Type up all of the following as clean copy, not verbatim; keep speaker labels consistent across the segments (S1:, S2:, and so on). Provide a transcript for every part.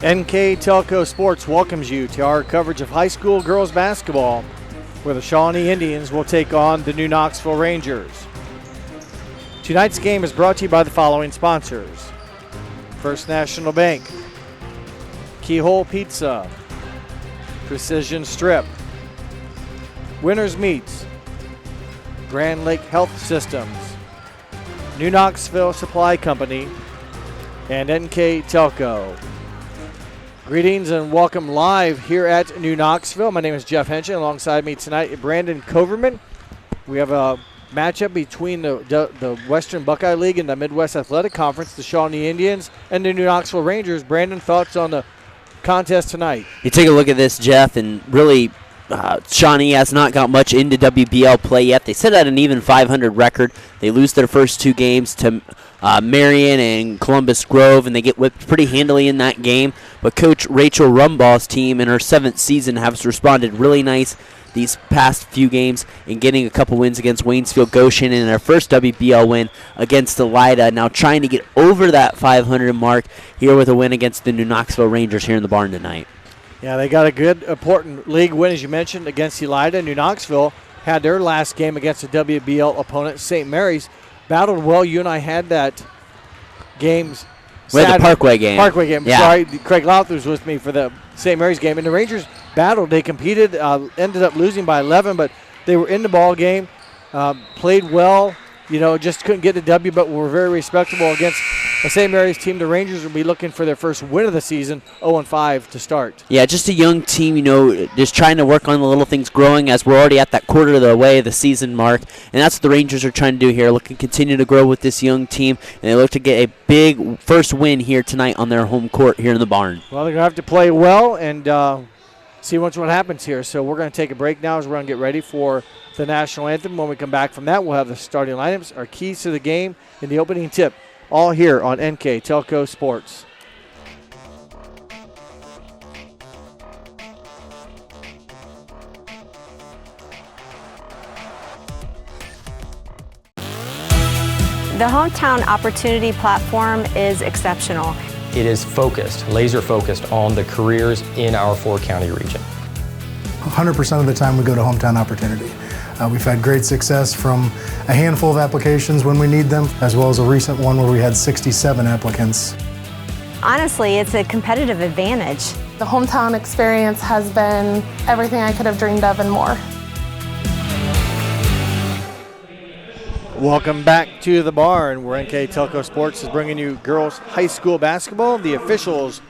S1: NK Telco Sports welcomes you to our coverage of high school girls basketball, where the Shawnee Indians will take on the new Knoxville Rangers. Tonight's game is brought to you by the following sponsors: First National Bank, Keyhole Pizza, Precision Strip, Winners Meats, Grand Lake Health Systems, New Knoxville Supply Company, and NK Telco. Greetings and welcome live here at New Knoxville. My name is Jeff Henshin. Alongside me tonight, Brandon Coverman. We have a matchup between the Western Buckeye League and the Midwest Athletic Conference, the Shawnee Indians and the New Knoxville Rangers. Brandon, thoughts on the contest tonight?
S2: You take a look at this, Jeff, and really Shawnee has not got much into WBL play yet. They sit at an even 500 record. They lose their first two games to Marion and Columbus Grove, and they get whipped pretty handily in that game. But Coach Rachel Rumbaugh's team in her 7th season has responded really nice these past few games in getting a couple wins against Waynesfield Goshen and their first WBL win against Elida. Now trying to get over that 500 mark here with a win against the New Knoxville Rangers here in the barn tonight.
S1: Yeah, they got a good, important league win, as you mentioned, against Elida. New Knoxville had their last game against a WBL opponent, St. Mary's. Battled well. You and I had that game.
S2: The Parkway game.
S1: Parkway game.
S2: Yeah.
S1: Sorry, Craig Louth was with me for the St. Mary's game. And the Rangers battled. They competed, ended up losing by 11, but they were in the ball game, played well. You know, just couldn't get the W, but were very respectable against the St. Mary's team. The Rangers will be looking for their first win of the season, 0-5 to start.
S2: Yeah, just a young team, you know, just trying to work on the little things, growing as we're already at that quarter of the way of the season mark. And that's what the Rangers are trying to do here, looking to continue to grow with this young team. And they look to get a big first win here tonight on their home court here in the barn.
S1: Well, they're going to have to play well and see what happens here. So we're going to take a break now as we're going to get ready for the national anthem. When we come back from that, we'll have the starting lineups, our keys to the game, and the opening tip, all here on NK Telco Sports.
S3: The Hometown Opportunity Platform is exceptional.
S4: It is focused, laser focused on the careers in our 4-county region.
S5: 100% of the time we go to Hometown Opportunity. We've had great success from a handful of applications when we need them, as well as a recent one where we had 67 applicants.
S3: Honestly, it's a competitive advantage.
S6: The hometown experience has been everything I could have dreamed of and more.
S1: Welcome back to the barn, where NK Telco Sports is bringing you girls high school basketball. The officials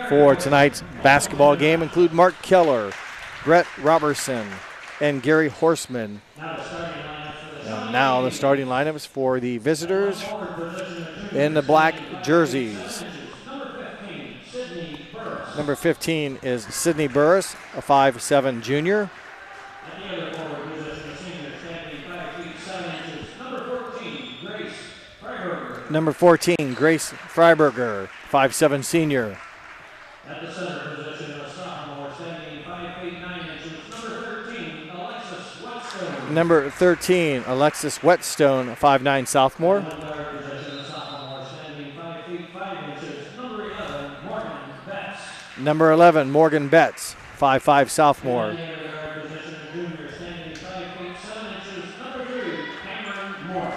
S1: for tonight's basketball game include Mark Keller, Brett Robertson, and Gary Horseman. And now the starting lineups for the visitors in the black jerseys. Number 15 is Sydney Burris, a 5'7" junior. Number 14, Grace Freiberger, 5'7" senior.
S7: At the center position, a sophomore, standing 5 feet 9 inches. Number 13, Alexis Whetstone.
S1: Number 13, Alexis Whetstone, a 5'9" sophomore.
S7: At the guard position, a sophomore, standing 5 feet 5 inches. Number 11, Morgan Betts.
S1: Number 11, Morgan Betts, 5'5" sophomore.
S7: At the guard position, a junior, standing 5 feet 7 inches. Number 3, Cameron Morris.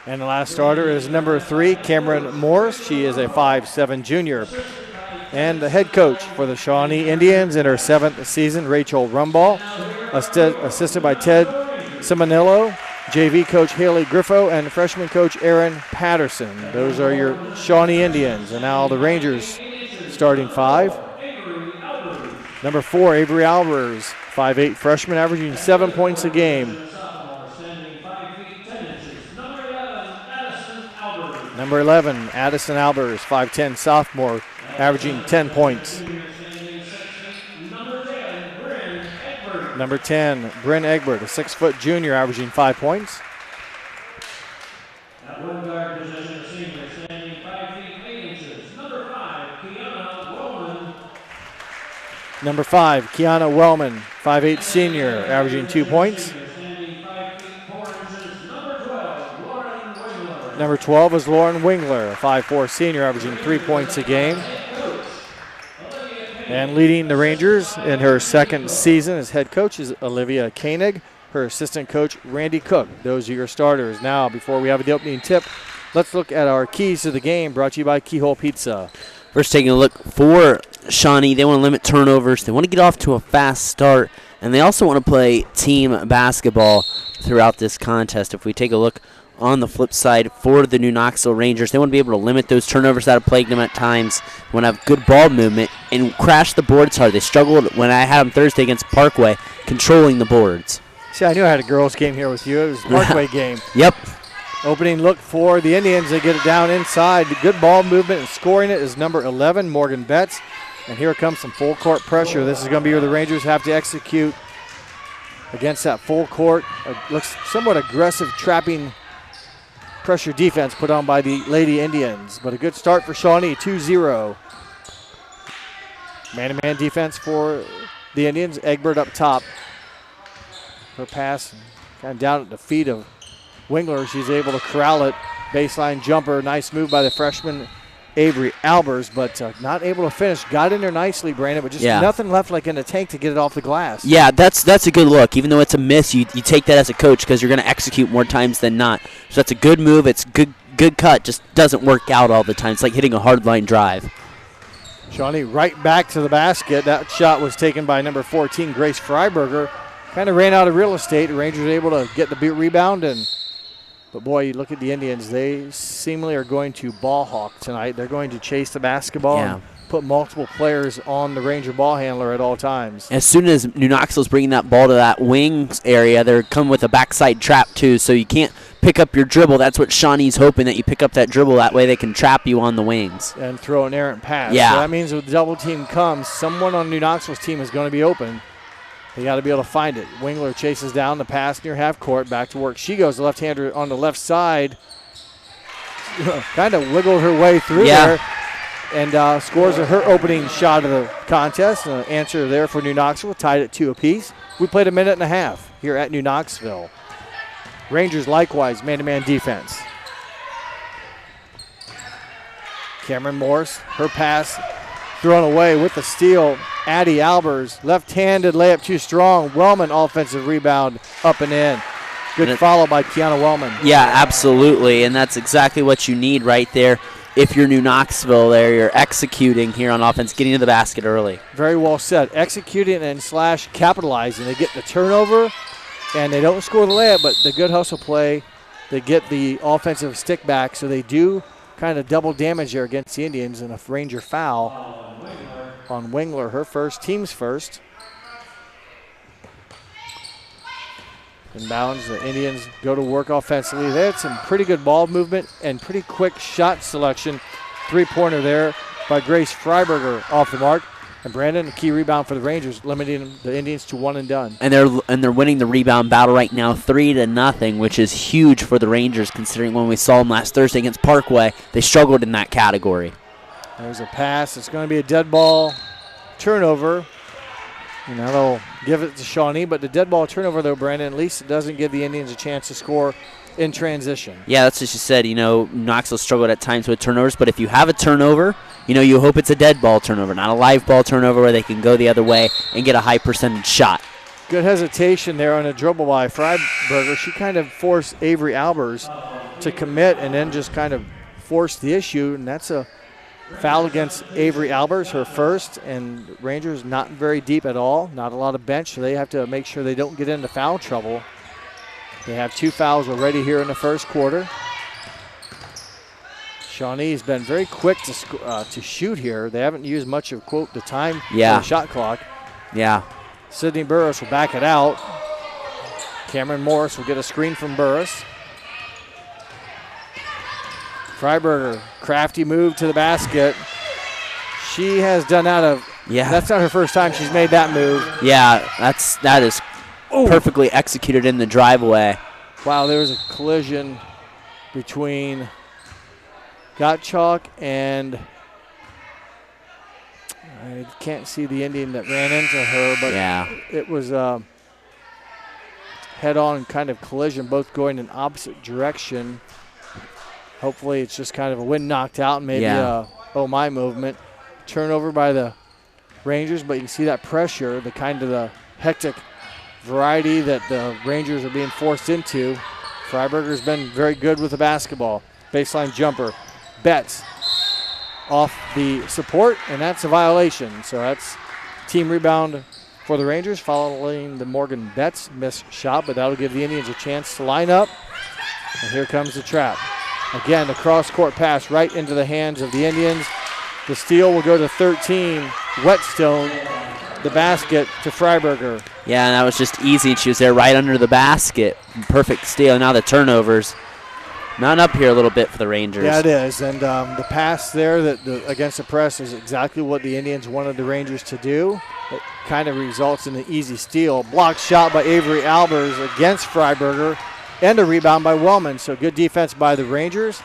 S1: And the last starter is number 3, Cameron Morris. She is a 5'7" junior. And the head coach for the Shawnee Indians in her 7th season, Rachel Rumbaugh, assisted by Ted Simonillo, JV coach Haley Griffo, and freshman coach Aaron Patterson. Those are your Shawnee Indians. And now the Rangers starting 5. Number 4, Avery Albers, 5'8" freshman, averaging 7 points a game. Number 11, Addison Albers, 5'10" sophomore, averaging 10 points. Number 10, Bryn Egbert, a 6' junior, averaging 5 points.
S7: At one guard position, a senior, standing 5 feet 8 inches. Number 5, Kiana Wellman.
S1: Number 5, Kiana Wellman, 5'8" senior, averaging 2 points.
S7: Standing 5 feet 4 inches. Number 12, Lauren Wingler.
S1: Number 12 is Lauren Wingler, a 5'4" senior, averaging 3 points a game. And leading the Rangers in her second season as head coach is Olivia Koenig. Her assistant coach, Randy Cook. Those are your starters. Now, before we have the opening tip, let's look at our keys to the game, brought to you by Keyhole Pizza.
S2: First, taking a look for Shawnee, they want to limit turnovers. They want to get off to a fast start, and they also want to play team basketball throughout this contest. If we take a look on the flip side for the New Knoxville Rangers, they want to be able to limit those turnovers that have plagued them at times. They want to have good ball movement and crash the boards hard. They struggled when I had them Thursday against Parkway, controlling the boards.
S1: See, I knew I had a girls game here with you. It was a Parkway game.
S2: Yep.
S1: Opening look for the Indians. They get it down inside. Good ball movement and scoring it is number 11, Morgan Betts. And here comes some full court pressure. This is going to be where the Rangers have to execute against that full court. Looks somewhat aggressive, trapping pressure defense put on by the Lady Indians. But a good start for Shawnee, 2-0. Man-to-man defense for the Indians. Egbert up top. Her pass kind of down at the feet of Wingler. She's able to corral it. Baseline jumper. Nice move by the freshman Avery Albers, but not able to finish. Got in there nicely, Brandon, but just nothing left like in the tank to get it off the glass.
S2: Yeah, that's a good look. Even though it's a miss, you take that as a coach because you're going to execute more times than not. So that's a good move. It's good cut. Just doesn't work out all the time. It's like hitting a hard line drive.
S1: Shawnee right back to the basket. That shot was taken by number 14, Grace Freiberger. Kind of ran out of real estate. The Rangers able to get the rebound, but boy, you look at the Indians. They seemingly are going to ball hawk tonight. They're going to chase the basketball and put multiple players on the Ranger ball handler at all times.
S2: As soon as New Knoxville's bringing that ball to that wings area, they're coming with a backside trap too, so you can't pick up your dribble. That's what Shawnee's hoping, that you pick up that dribble. That way they can trap you on the wings.
S1: And throw an errant pass.
S2: Yeah.
S1: So that means when the double team comes, someone on New Knoxville's team is going to be open. They got to be able to find it. Wingler chases down the pass near half court. Back to work. She goes, the left-hander on the left side. Kind of wiggled her way through there. And scores her opening shot of the contest. Answer there for New Knoxville. Tied at 2 apiece. We played a minute and a half here at New Knoxville. Rangers likewise, man-to-man defense. Cameron Morse, her pass thrown away with the steal. Addie Albers, left-handed layup too strong. Wellman offensive rebound up and in. Good follow by Kiana Wellman.
S2: Yeah, absolutely, and that's exactly what you need right there. If you're New Knoxville there, you're executing here on offense, getting to the basket early.
S1: Very well said. Executing and / capitalizing. They get the turnover, and they don't score the layup, but the good hustle play, they get the offensive stick back, so they do kind of double damage there against the Indians, and a Ranger foul on Wingler, her first, team's first. Inbounds, the Indians go to work offensively. They had some pretty good ball movement and pretty quick shot selection. 3-pointer there by Grace Freiberger off the mark. And Brandon, a key rebound for the Rangers, limiting the Indians to one and done.
S2: And they're winning the rebound battle right now 3-0, which is huge for the Rangers considering when we saw them last Thursday against Parkway, they struggled in that category.
S1: There's a pass. It's going to be a dead ball turnover. And that'll give it to Shawnee. But the dead ball turnover, though, Brandon, at least it doesn't give the Indians a chance to score in transition.
S2: Yeah, that's what you said. You know, Knoxville struggled at times with turnovers. But if you have a turnover, you know, you hope it's a dead ball turnover, not a live ball turnover where they can go the other way and get a high percentage shot. Good
S1: hesitation there on a dribble by Freiberger. She kind of forced Avery Albers to commit and then just kind of forced the issue. And that's a foul against Avery Albers, her first, and Rangers not very deep at all, not a lot of bench, so they have to make sure they don't get into foul trouble. They have 2 fouls already here in the first quarter. Shawnee's been very quick to shoot here. They haven't used much of, quote, the time for the shot clock.
S2: Yeah.
S1: Sydney Burris will back it out. Cameron Morris will get a screen from Burris. Freiberger, crafty move to the basket. She has done that's not her first time she's made that move.
S2: Yeah, that is perfectly executed in the driveway.
S1: Wow, there was a collision between Gottschalk and I can't see the Indian that ran into her, but it was head-on kind of collision, both going in opposite direction. Hopefully it's just kind of a wind knocked out and maybe
S2: Yeah.
S1: a oh my movement. Turnover by the Rangers, but you can see that pressure, the kind of the hectic variety that the Rangers are being forced into. Freiberger's been very good with the basketball. Baseline jumper. Betts off the support, and that's a violation. So that's team rebound for the Rangers following the Morgan Betts missed shot, but that'll give the Indians a chance to line up. And here comes the trap. Again, the cross-court pass right into the hands of the Indians. The steal will go to 13. Whetstone, the basket to Freiberger.
S2: Yeah, and that was just easy. She was there right under the basket. Perfect steal. Now the turnovers. Mount up here a little bit for the Rangers.
S1: Yeah, it is. And the pass there against the press is exactly what the Indians wanted the Rangers to do. It kind of results in an easy steal. Blocked shot by Avery Albers against Freiberger, and a rebound by Wellman. So good defense by the Rangers.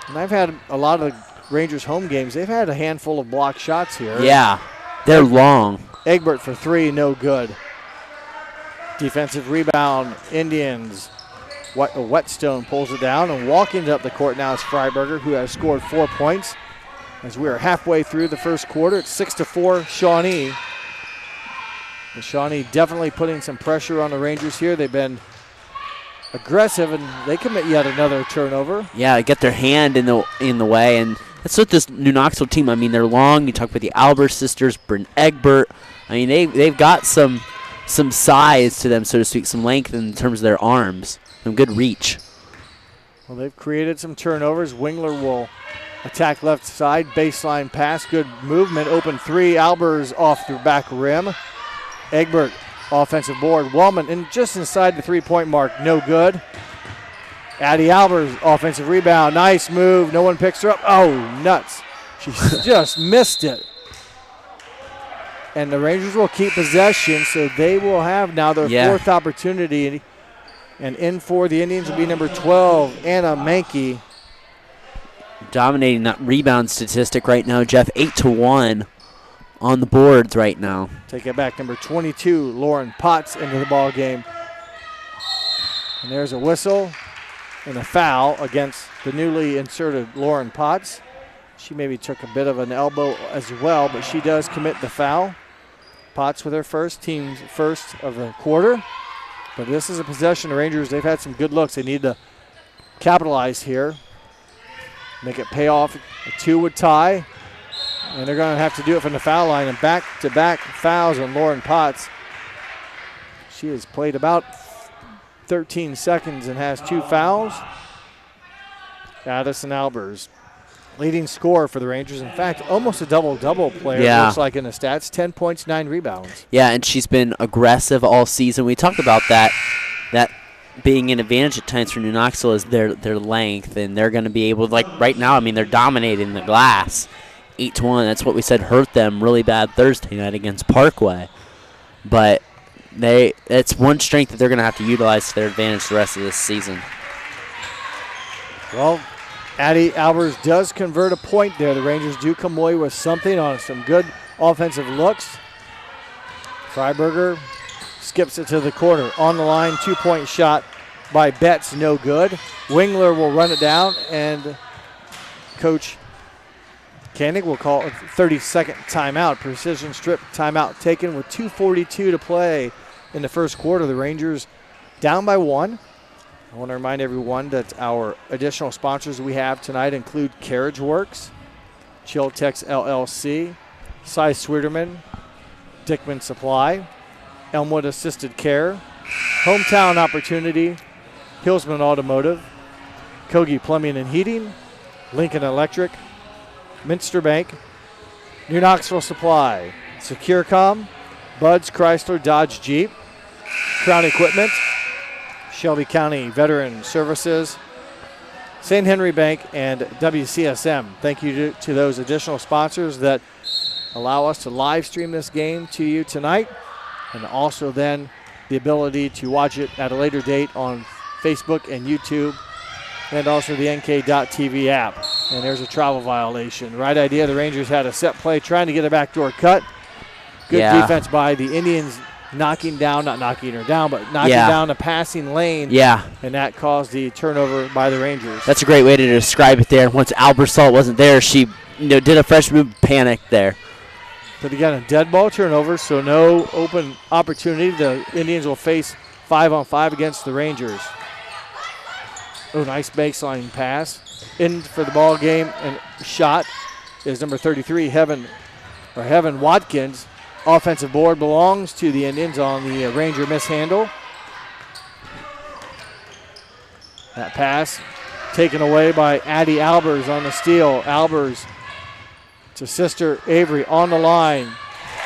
S1: And I've had a lot of the Rangers home games. They've had a handful of blocked shots here.
S2: Yeah, they're long.
S1: Egbert for three, no good. Defensive rebound, Indians. Whetstone pulls it down, and walking it up the court now is Freiberger, who has scored 4 points. As we are halfway through the first quarter, it's 6-4 Shawnee. And Shawnee definitely putting some pressure on the Rangers here. They've been aggressive, and they commit yet another turnover.
S2: Yeah, get their hand in the way, and that's what this New Knoxville team. I mean, they're long. You talk about the Albers sisters, Bryn Egbert. I mean, they've got some size to them, so to speak, some length in terms of their arms, some good reach.
S1: Well, they've created some turnovers. Wingler will attack left side, baseline pass, good movement, open three. Albers off the back rim. Egbert, offensive board. Wellman just inside the three-point mark, no good. Addie Albers, offensive rebound, nice move. No one picks her up. Oh, nuts. She just missed it. And the Rangers will keep possession, so they will have now their fourth opportunity. And in for the Indians will be number 12, Anna Mankey.
S2: Dominating that rebound statistic right now, Jeff. 8-1 on the boards right now.
S1: Take it back, number 22, Lauren Potts into the ball game. And there's a whistle and a foul against the newly inserted Lauren Potts. She maybe took a bit of an elbow as well, but she does commit the foul. Potts with her team's first of the quarter. But this is a possession. The Rangers, they've had some good looks. They need to capitalize here. Make it pay off. A two would tie. And they're going to have to do it from the foul line. And back-to-back fouls on Lauren Potts. She has played about 13 seconds and has 2 fouls. Addison Albers, leading scorer for the Rangers. In fact, almost a double-double player, looks like in the stats. 10 points, 9 rebounds.
S2: Yeah, and she's been aggressive all season. We talked about that being an advantage at times for New Knoxville is their length, and they're going to be able to, like right now, I mean, they're dominating the glass. 8-1, that's what we said hurt them really bad Thursday night against Parkway. But it's one strength that they're going to have to utilize to their advantage the rest of this season.
S1: Well, Addie Albers does convert a point there. The Rangers do come away with something on some good offensive looks. Freiberger skips it to the corner. On the line, 2-point shot by Betts, no good. Wingler will run it down, and Coach Koenig will call a 30-second timeout. Precision strip timeout taken with 2:42 to play in the first quarter. The Rangers down by 1. I want to remind everyone that our additional sponsors we have tonight include Carriage Works, Chiltex LLC, Cy Swiderman, Dickman Supply, Elmwood Assisted Care, Hometown Opportunity, Hillsman Automotive, Kogi Plumbing and Heating, Lincoln Electric, Minster Bank, New Knoxville Supply, SecureCom, Bud's Chrysler Dodge Jeep, Crown Equipment, Shelby County Veteran Services, St. Henry Bank, and WCSM. Thank you to those additional sponsors that allow us to live stream this game to you tonight, and also then the ability to watch it at a later date on Facebook and YouTube, and also the NK.TV app. And there's a travel violation. Right idea. The Rangers had a set play trying to get a backdoor cut. Good defense by the Indians knocking down the passing lane.
S2: Yeah.
S1: And that caused the turnover by the Rangers.
S2: That's a great way to describe it there. Once Albersalt wasn't there, she did a fresh move, panic there.
S1: But again, a dead ball turnover, so no open opportunity. The Indians will face 5-on-5 against the Rangers. Oh, nice baseline pass. In for the ball game, and shot is number 33, Heaven Watkins. Offensive board belongs to the Indians on the Ranger mishandle. That pass taken away by Addie Albers on the steal. Albers to sister Avery on the line.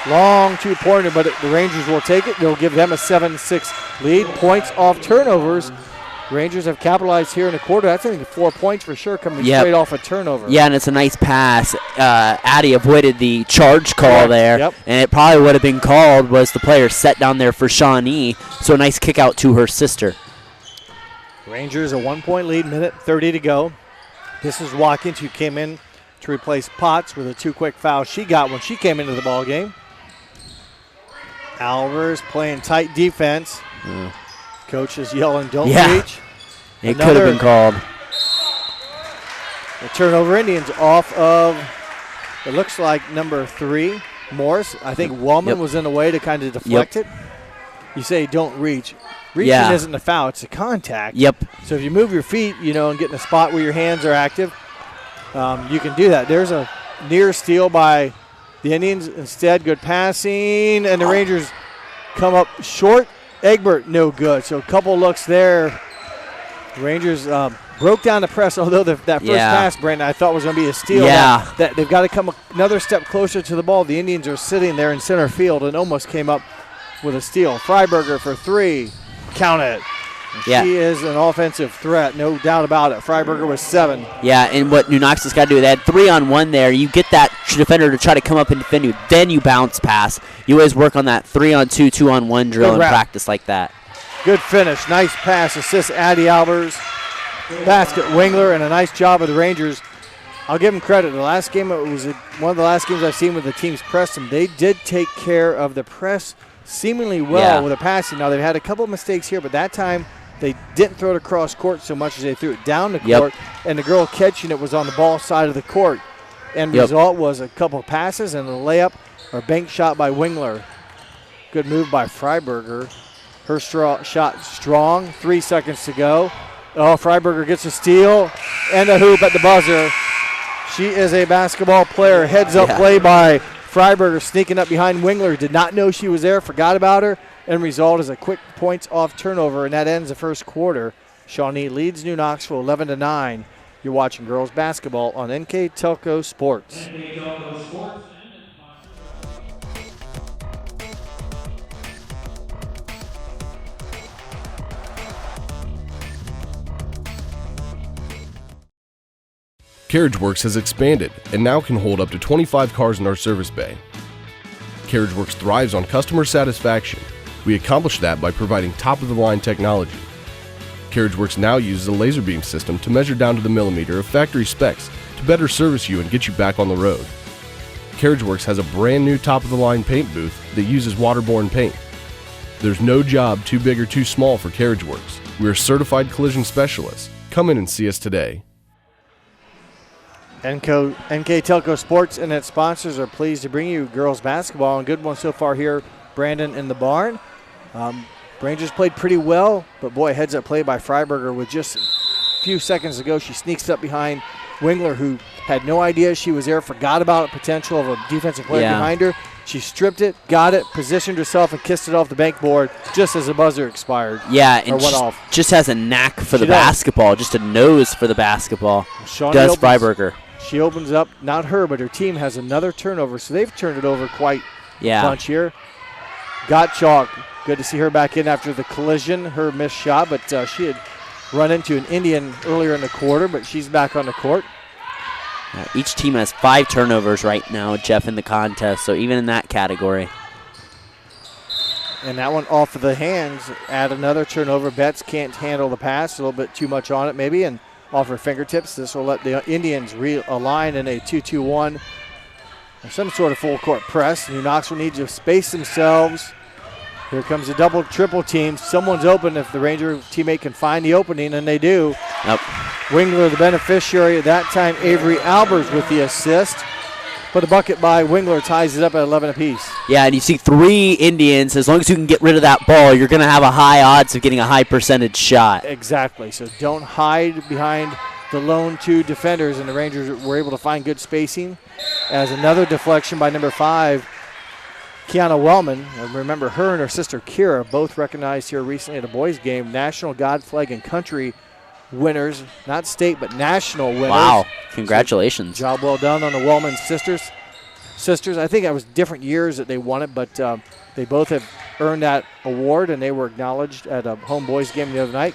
S1: Long two-pointer, but the Rangers will take it. They'll give them a 7-6 lead. Points off turnovers. Rangers have capitalized here in the quarter. That's, I think, 4 points for sure coming straight off a turnover.
S2: Yeah, and it's a nice pass. Addie avoided the charge call there, and it probably would have been called was the player set down there for Shawnee. So a nice kick out to her sister.
S1: Rangers a 1-point lead, minute 30 to go. This is Watkins, who came in to replace Potts with a 2 quick fouls she got when she came into the ball game. Albers playing tight defense. Coach is yelling, don't reach.
S2: It could have been called.
S1: The turnover, Indians off of, it looks like number 3, Morris. I think Wellman was in the way to kind of deflect it. You say don't reach. Reaching isn't a foul, it's a contact. So if you move your feet, and get in a spot where your hands are active, you can do that. There's a near steal by the Indians. Instead, good passing, and the Rangers come up short. Egbert, no good. So a couple looks there. Rangers broke down the press, although that first pass, Brandon, I thought was going to be a steal. That they've got to come another step closer to the ball. The Indians are sitting there in center field and almost came up with a steal. Freiberger for 3. Count it. She is an offensive threat, no doubt about it. Freiberger was 7.
S2: Yeah, and what New Knoxville's got to do, they had 3-on-1 there. You get that defender to try to come up and defend you, then you bounce pass. You always work on that 3-on-2, 2-on-1 drill and practice like that.
S1: Good finish. Nice pass. Assist Addie Albers. Basket Wingler, and a nice job of the Rangers. I'll give them credit. The last game, it was one of the last games I've seen with the teams press them. They did take care of the press seemingly well with the passing. Now, they've had a couple of mistakes here, but that time they didn't throw it across court so much as they threw it down the court, and the girl catching it was on the ball side of the court. End result was a couple of passes and a layup or bank shot by Wingler. Good move by Freiberger. Her shot strong. 3 seconds to go. Oh, Freiberger gets a steal and a hoop at the buzzer. She is a basketball player. Heads up play by Freiberger, sneaking up behind Wingler. Did not know she was there, forgot about her. End result is a quick points off turnover, and that ends the first quarter. Shawnee leads New Knoxville 11-9. You're watching girls basketball on NK Telco Sports.
S8: CarriageWorks has expanded and now can hold up to 25 cars in our service bay. CarriageWorks thrives on customer satisfaction. We accomplish that by providing top-of-the-line technology. CarriageWorks now uses a laser beam system to measure down to the millimeter of factory specs to better service you and get you back on the road. CarriageWorks has a brand new top-of-the-line paint booth that uses waterborne paint. There's no job too big or too small for CarriageWorks. We are certified collision specialists. Come in and see us today.
S1: NK Telco Sports and its sponsors are pleased to bring you girls basketball, and good one so far here, Brandon, in the barn. Rangers played pretty well, but boy, heads up play by Freiberger with just a few seconds ago. She sneaks up behind Wingler, who had no idea she was there, forgot about the potential of a defensive player behind her. She stripped it, got it, positioned herself, and kissed it off the bankboard just as the buzzer expired.
S2: Yeah, and just has a knack for the basketball, just a nose for the basketball. Does Freiberger.
S1: She opens up, not her, but her team has another turnover, so they've turned it over quite a bunch here. Gottschalk, good to see her back in after the collision, her missed shot, but she had run into an Indian earlier in the quarter, but she's back on the court.
S2: Each team has 5 turnovers right now, Jeff, in the contest, so even in that category.
S1: And that one off of the hands, add another turnover. Betts can't handle the pass, a little bit too much on it maybe, and off her fingertips. This will let the Indians realign in a 2-2-1 or some sort of full court press. New Knoxville needs to space themselves Here comes a double, triple team. Someone's open if the Ranger teammate can find the opening, and they do.
S2: Yep.
S1: Wingler, the beneficiary at that time. Avery Albers with the assist. But a bucket by Wingler ties it up at 11 apiece.
S2: Yeah, and you see 3 Indians. As long as you can get rid of that ball, you're going to have a high odds of getting a high percentage shot.
S1: Exactly. So don't hide behind the lone 2 defenders, and the Rangers were able to find good spacing. As another deflection by number 5, Kiana Wellman. And remember, her and her sister Kira both recognized here recently at a boys game, National God Flag and Country winners, not state but national winners.
S2: Wow, congratulations.
S1: So, job well done on the Wellman sisters. I think that was different years that they won it, but they both have earned that award, and they were acknowledged at a home boys game the other night.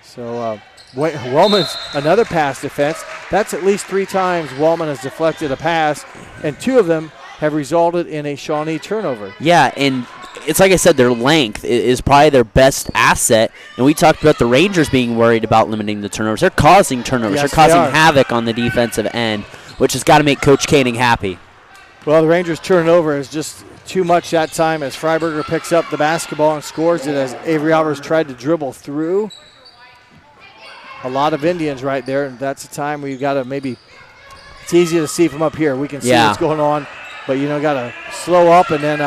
S1: So Wellman's another pass defense. That's at least 3 times Wellman has deflected a pass, and 2 of them have resulted in a Shawnee turnover.
S2: Yeah, and it's like I said, their length is probably their best asset. And we talked about the Rangers being worried about limiting the turnovers. They're causing turnovers.
S1: Yes,
S2: they're causing
S1: they are.
S2: havoc on the defensive end, which has got to make Coach Koenig happy.
S1: Well, the Rangers' turnover is just too much that time as Freiberger picks up the basketball and scores it as Avery Albers tried to dribble through. A lot of Indians right there, and that's a time where you got to maybe – it's easy to see from up here. We can see what's going on, but, got to slow up and then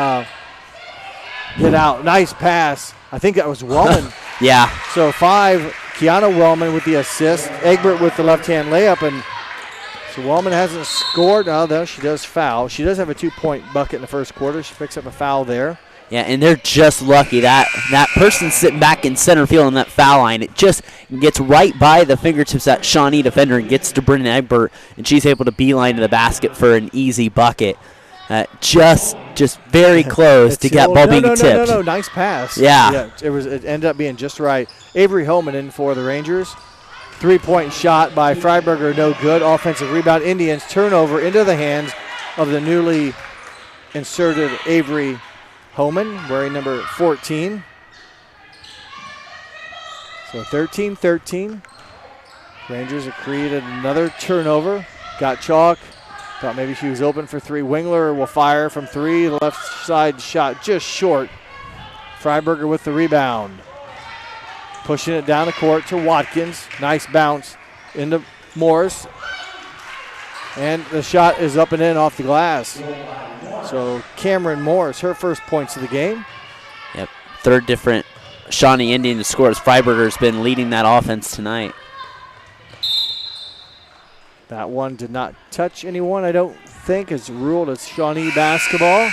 S1: get out. Nice pass. I think that was Wellman.
S2: Yeah.
S1: So 5, Kiana Wellman with the assist. Egbert with the left-hand layup, and so Wellman hasn't scored. Oh, though she does foul. She does have a 2-point bucket in the first quarter. She picks up a foul there.
S2: Yeah, and they're just lucky. That person sitting back in center field on that foul line, it just gets right by the fingertips of that Shawnee defender and gets to Brennan Egbert, and she's able to beeline to the basket for an easy bucket. Just very close to get ball being tipped.
S1: No, nice pass.
S2: Yeah.
S1: It ended up being just right. Avery Holman in for the Rangers. 3-point shot by Freiberger, no good. Offensive rebound, Indians turnover into the hands of the newly inserted Avery Holman, wearing number 14. So 13-13. Rangers have created another turnover. Got chalk. Thought maybe she was open for 3. Wingler will fire from 3. Left side shot just short. Freiberger with the rebound. Pushing it down the court to Watkins. Nice bounce into Morris. And the shot is up and in off the glass. So Cameron Morris, her first points of the game.
S2: Yep, 3rd different Shawnee Indian to score as Freiberger's been leading that offense tonight.
S1: That one did not touch anyone, I don't think. It's ruled as Shawnee basketball.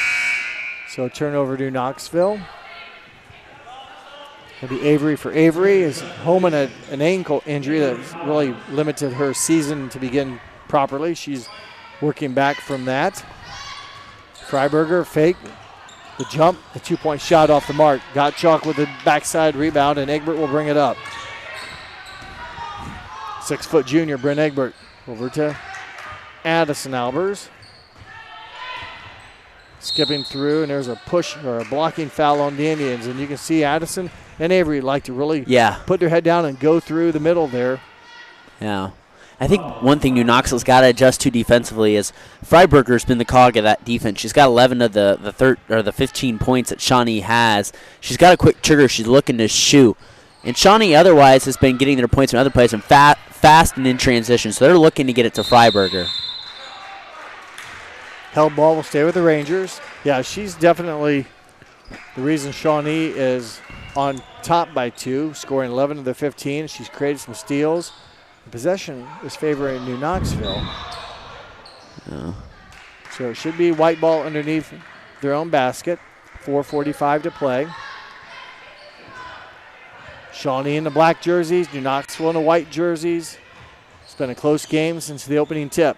S1: So turnover to Knoxville. It'll be Avery for Avery. As Holman had an ankle injury that really limited her season to begin properly. She's working back from that. Freiberger fake. The jump, the 2-point shot off the mark. Got chalk with the backside rebound, and Egbert will bring it up. 6-foot junior, Brent Egbert. Over to Addison Albers. Skipping through, and there's a push or a blocking foul on the Indians. And you can see Addison and Avery like to really put their head down and go through the middle there.
S2: Yeah. I think one thing New Knoxville's got to adjust to defensively is Freiberger's been the cog of that defense. She's got 11 of the 15 points that Shawnee has. She's got a quick trigger. She's looking to shoot. And Shawnee otherwise has been getting their points from other places and fast and in transition. So they're looking to get it to Freiberger.
S1: Held ball will stay with the Rangers. Yeah, she's definitely the reason Shawnee is on top by 2, scoring 11 of the 15. She's created some steals. The possession is favoring New Knoxville.
S2: Oh.
S1: So it should be white ball underneath their own basket. 4:45 to play. Shawnee in the black jerseys, New Knoxville in the white jerseys. It's been a close game since the opening tip.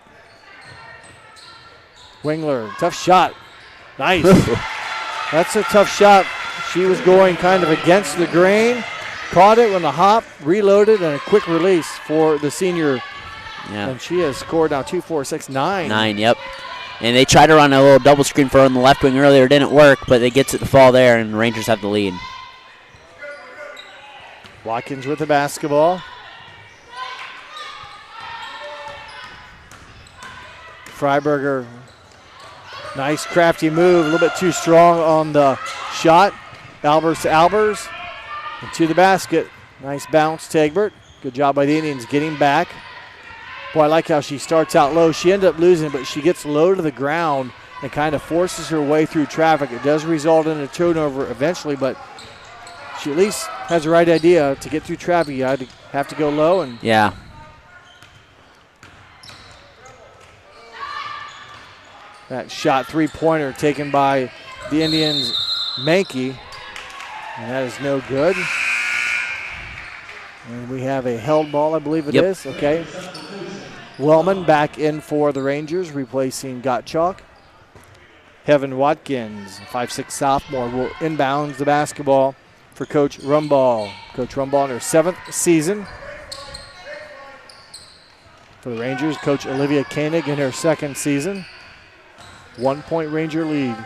S1: Wingler, tough shot. Nice. That's a tough shot. She was going kind of against the grain. Caught it on the hop, reloaded, and a quick release for the senior.
S2: Yeah.
S1: And she has scored now 2, 4, 6, 9.
S2: 9, yep. And they tried to run a little double screen for her on the left wing earlier. It didn't work, but they gets it to fall there, and the Rangers have the lead.
S1: Watkins with the basketball. Freiberger, nice crafty move, a little bit too strong on the shot. Albers to Albers. And to the basket. Nice bounce to Egbert. Good job by the Indians getting back. Boy, I like how she starts out low. She ended up losing, but she gets low to the ground and kind of forces her way through traffic. It does result in a turnover eventually, but she at least has the right idea. To get through traffic, you have to go low. And
S2: Yeah.
S1: that shot three-pointer taken by the Indians' Mankey. And that is no good. And we have a held ball, I believe it is. Okay. Wellman back in for the Rangers, replacing Gottschalk. Heaven Watkins, 5'6" sophomore, will inbounds the basketball for Coach Rumball. Coach Rumball in her 7th season. For the Rangers, Coach Olivia Koenig in her 2nd season. 1-point Ranger lead.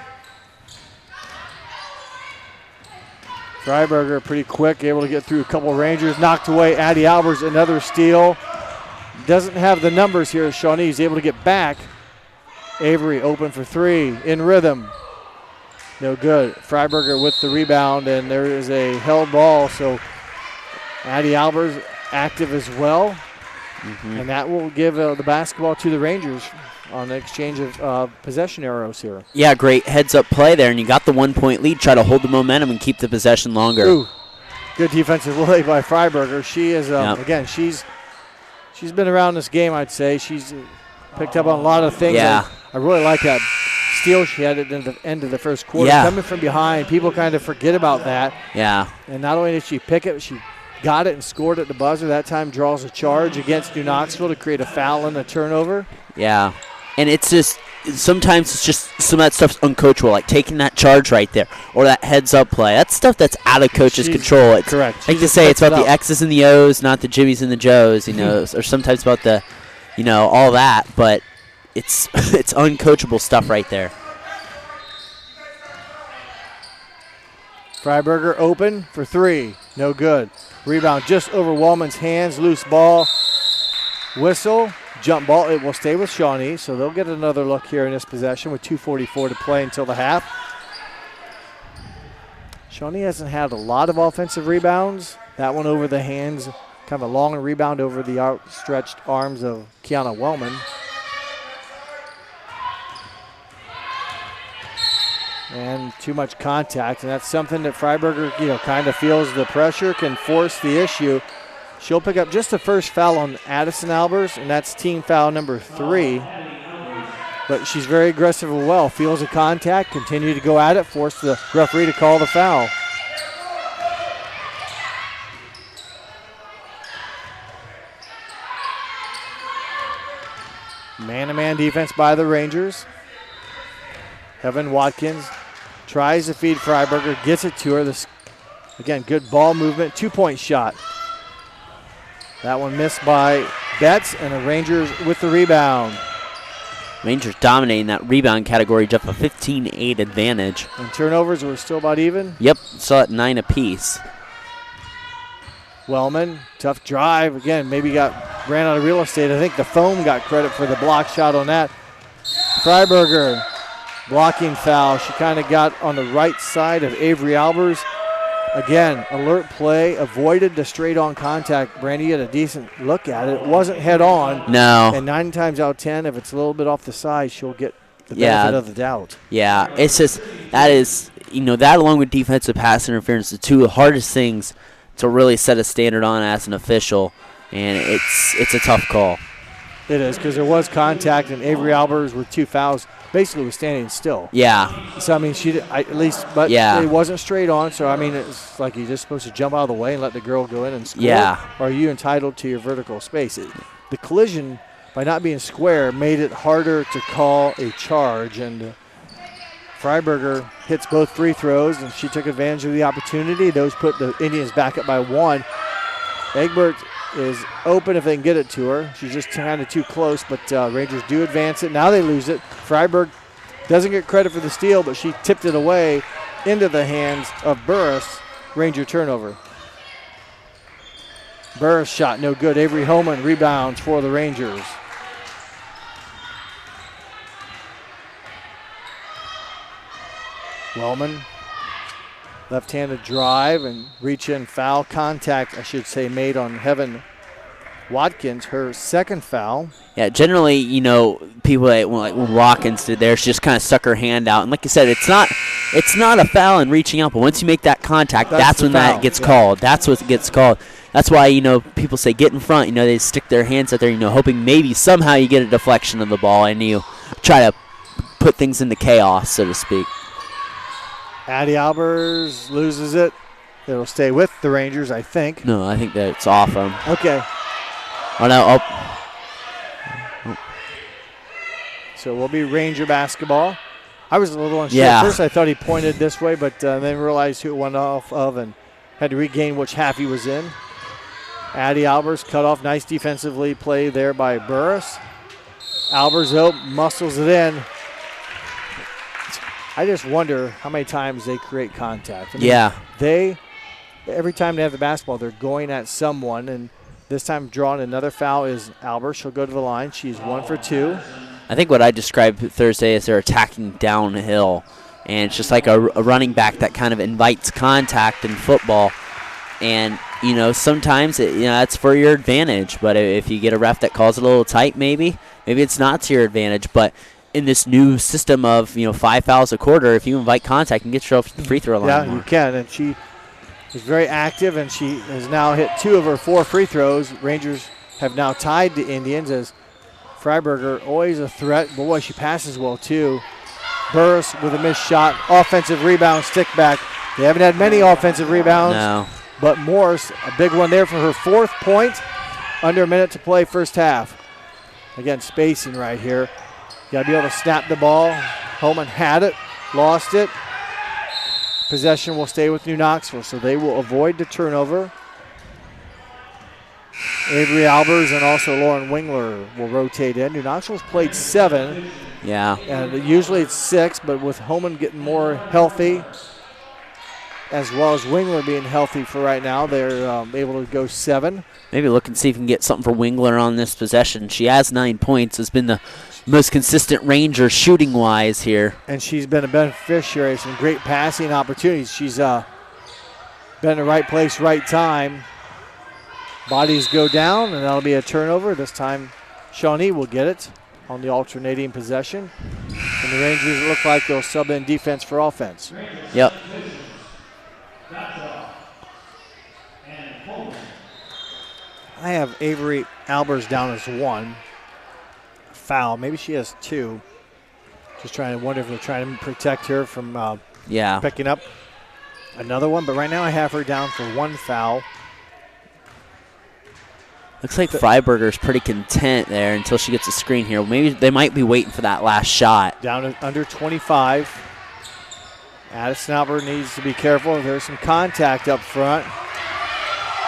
S1: Freiberger pretty quick, able to get through a couple Rangers. Knocked away Addie Albers, another steal. Doesn't have the numbers here. Shawnee is able to get back. Avery open for three, in rhythm. No good. Freiberger with the rebound, and there is a held ball. So Addie Albers active as well. And that will give the basketball to the Rangers on the exchange of possession arrows here.
S2: Yeah, great heads-up play there, and you got the 1-point lead. Try to hold the momentum and keep the possession longer.
S1: Ooh, good defensive play by Freiberger. She is, again, she's been around this game, I'd say. She's picked up on a lot of things.
S2: Yeah.
S1: I really like that steal she had at the end of the first quarter.
S2: Yeah.
S1: Coming from behind, people kind of forget about that.
S2: Yeah.
S1: And not only did she pick it, she got it and scored at the buzzer. That time draws a charge against New Knoxville to create a foul and a turnover.
S2: Yeah. And it's just, sometimes it's just some of that stuff's uncoachable, like taking that charge right there or that heads-up play. That's stuff that's out of coach's control. It's,
S1: correct.
S2: I like to say it's about the X's and the O's, not the Jimmies and the Joes, you know, or sometimes about the, you know, all that. But it's it's uncoachable stuff right there.
S1: Freiberger open for three. No good. Rebound just over Wallman's hands. Loose ball. Whistle. Jump ball. It will stay with Shawnee, so they'll get another look here in this possession with 2:44 to play until the half. Shawnee hasn't had a lot of offensive rebounds. That one over the hands. Kind of a long rebound over the outstretched arms of Kiana Wellman. And too much contact, and that's something that Freiberger, you know, kind of feels the pressure, can force the issue. She'll pick up just the first foul on Addison Albers, and that's team foul number 3. But she's very aggressive and well. Feels the contact, continue to go at it, force the referee to call the foul. Man-to-man defense by the Rangers. Heaven Watkins tries to feed Freiberger, gets it to her. This, again, good ball movement, 2-point shot. That one missed by Betts, and the Rangers with the rebound.
S2: Rangers dominating that rebound category, just a 15-8 advantage.
S1: And turnovers were still about even.
S2: Yep, saw it 9 apiece.
S1: Wellman, tough drive. Again, maybe ran out of real estate. I think the foam got credit for the block shot on that. Freiberger, blocking foul. She kind of got on the right side of Avery Albers. Again, alert play, avoided the straight-on contact. Brandy had a decent look at it. It wasn't head-on.
S2: No.
S1: And 9 times out of 10, if it's a little bit off the side, she'll get the benefit of the doubt.
S2: Yeah, it's just, that is, you know, that along with defensive pass interference, the two of the hardest things to really set a standard on as an official, and it's a tough call.
S1: It is, because there was contact, and Avery Albers with 2 fouls basically was standing still.
S2: Yeah.
S1: So, I mean, it wasn't straight on, so, I mean, it's like you're just supposed to jump out of the way and let the girl go in and score.
S2: Yeah.
S1: Or are you entitled to your vertical space? The collision, by not being square, made it harder to call a charge, and Freiberger hits both free throws, and she took advantage of the opportunity. Those put the Indians back up by 1. Egbert is open if they can get it to her. She's just kind of too close, but Rangers do advance it. Now they lose it. Freiberg doesn't get credit for the steal, but she tipped it away into the hands of Burris. Ranger turnover. Burris shot no good. Avery Holman rebounds for the Rangers. Wellman Left-handed drive and reach in foul contact, I should say, made on Heaven Watkins, her second foul.
S2: Yeah, generally, you know, people when Watkins did there, she just kind of stuck her hand out. And like you said, it's not a foul in reaching out, but once you make that contact, that's when that gets called. That's what gets called. That's why, you know, people say get in front. You know, they stick their hands out there, you know, hoping maybe somehow you get a deflection of the ball and you try to put things into chaos, so to speak.
S1: Addie Albers loses it. It'll stay with the Rangers, I think.
S2: No, I think that it's off them.
S1: Okay.
S2: Oh, no. Oh.
S1: So we'll be Ranger basketball. I was a little unsure.
S2: Yeah.
S1: At first I thought he pointed this way, but then realized who it went off of and had to regain which half he was in. Addie Albers cut off. Nice defensively play there by Burris. Albers, though, muscles it in. I just wonder how many times they create contact. I mean,
S2: Yeah.
S1: Every time they have the basketball, they're going at someone, and this time drawing another foul is Albers. She'll go to the line. She's 1 for 2.
S2: I think what I described Thursday is they're attacking downhill, and it's just like a running back that kind of invites contact in football. And, you know, sometimes that's for your advantage, but if you get a ref that calls it a little tight, maybe it's not to your advantage. But in this new system of, 5 fouls a quarter, if you invite contact, you can get yourself to the free throw line.
S1: Yeah,
S2: more.
S1: you can, and she is very active, and she has now hit 2 of her 4 free throws. Rangers have now tied the Indians as Freiberger, always a threat. Boy, she passes well, too. Burris with a missed shot. Offensive rebound, stick back. They haven't had many offensive rebounds.
S2: No.
S1: But Morse, a big one there for her 4th point. Under a minute to play first half. Again, spacing right here. You got to be able to snap the ball. Holman had it, lost it. Possession will stay with New Knoxville, so they will avoid the turnover. Avery Albers and also Lauren Wingler will rotate in. New Knoxville's played 7.
S2: Yeah.
S1: And usually it's 6, but with Holman getting more healthy, as well as Wingler being healthy for right now, they're able to go 7.
S2: Maybe look and see if we can get something for Wingler on this possession. She has 9 points, has been the most consistent Ranger shooting-wise here.
S1: And she's been a beneficiary of some great passing opportunities. She's been in the right place, right time. Bodies go down, and that'll be a turnover. This time Shawnee will get it on the alternating possession. And the Rangers look like they'll sub in defense for offense.
S2: Yep.
S1: I have Avery Albers down as 1. Foul. Maybe she has 2. Just trying to wonder if they're trying to protect her from picking up another one. But right now I have her down for 1 foul.
S2: Looks like Freiberger's pretty content there until she gets a screen here. Maybe they might be waiting for that last shot.
S1: Down to under 25. Addison Albert needs to be careful. There's some contact up front.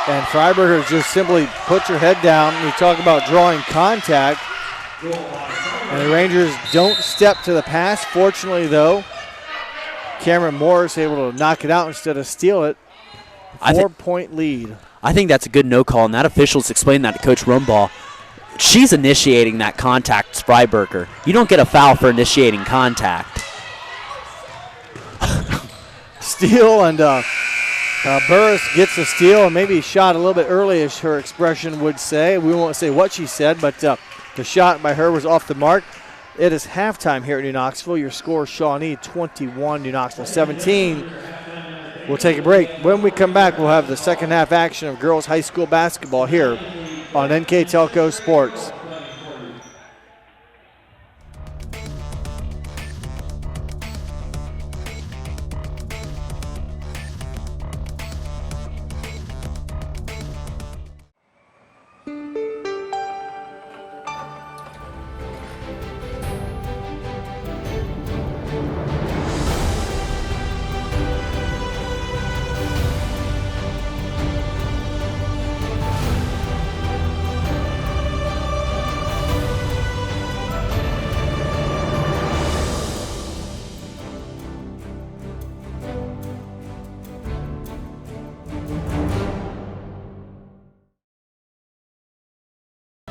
S1: And Freiberger just simply puts her head down. We talk about drawing contact. And the Rangers don't step to the pass. Fortunately, though, Cameron Morris able to knock it out instead of steal it. 4-point lead.
S2: I think that's a good no call, and that official's explained that to Coach Rumbaugh. She's initiating that contact, Freiberger. You don't get a foul for initiating contact.
S1: Steal, and Burris gets a steal, and maybe shot a little bit early, as her expression would say. We won't say what she said, but the shot by her was off the mark. It is halftime here at New Knoxville. Your score, Shawnee 21, New Knoxville 17. We'll take a break. When we come back, we'll have the second half action of girls high school basketball here on NK Telco Sports.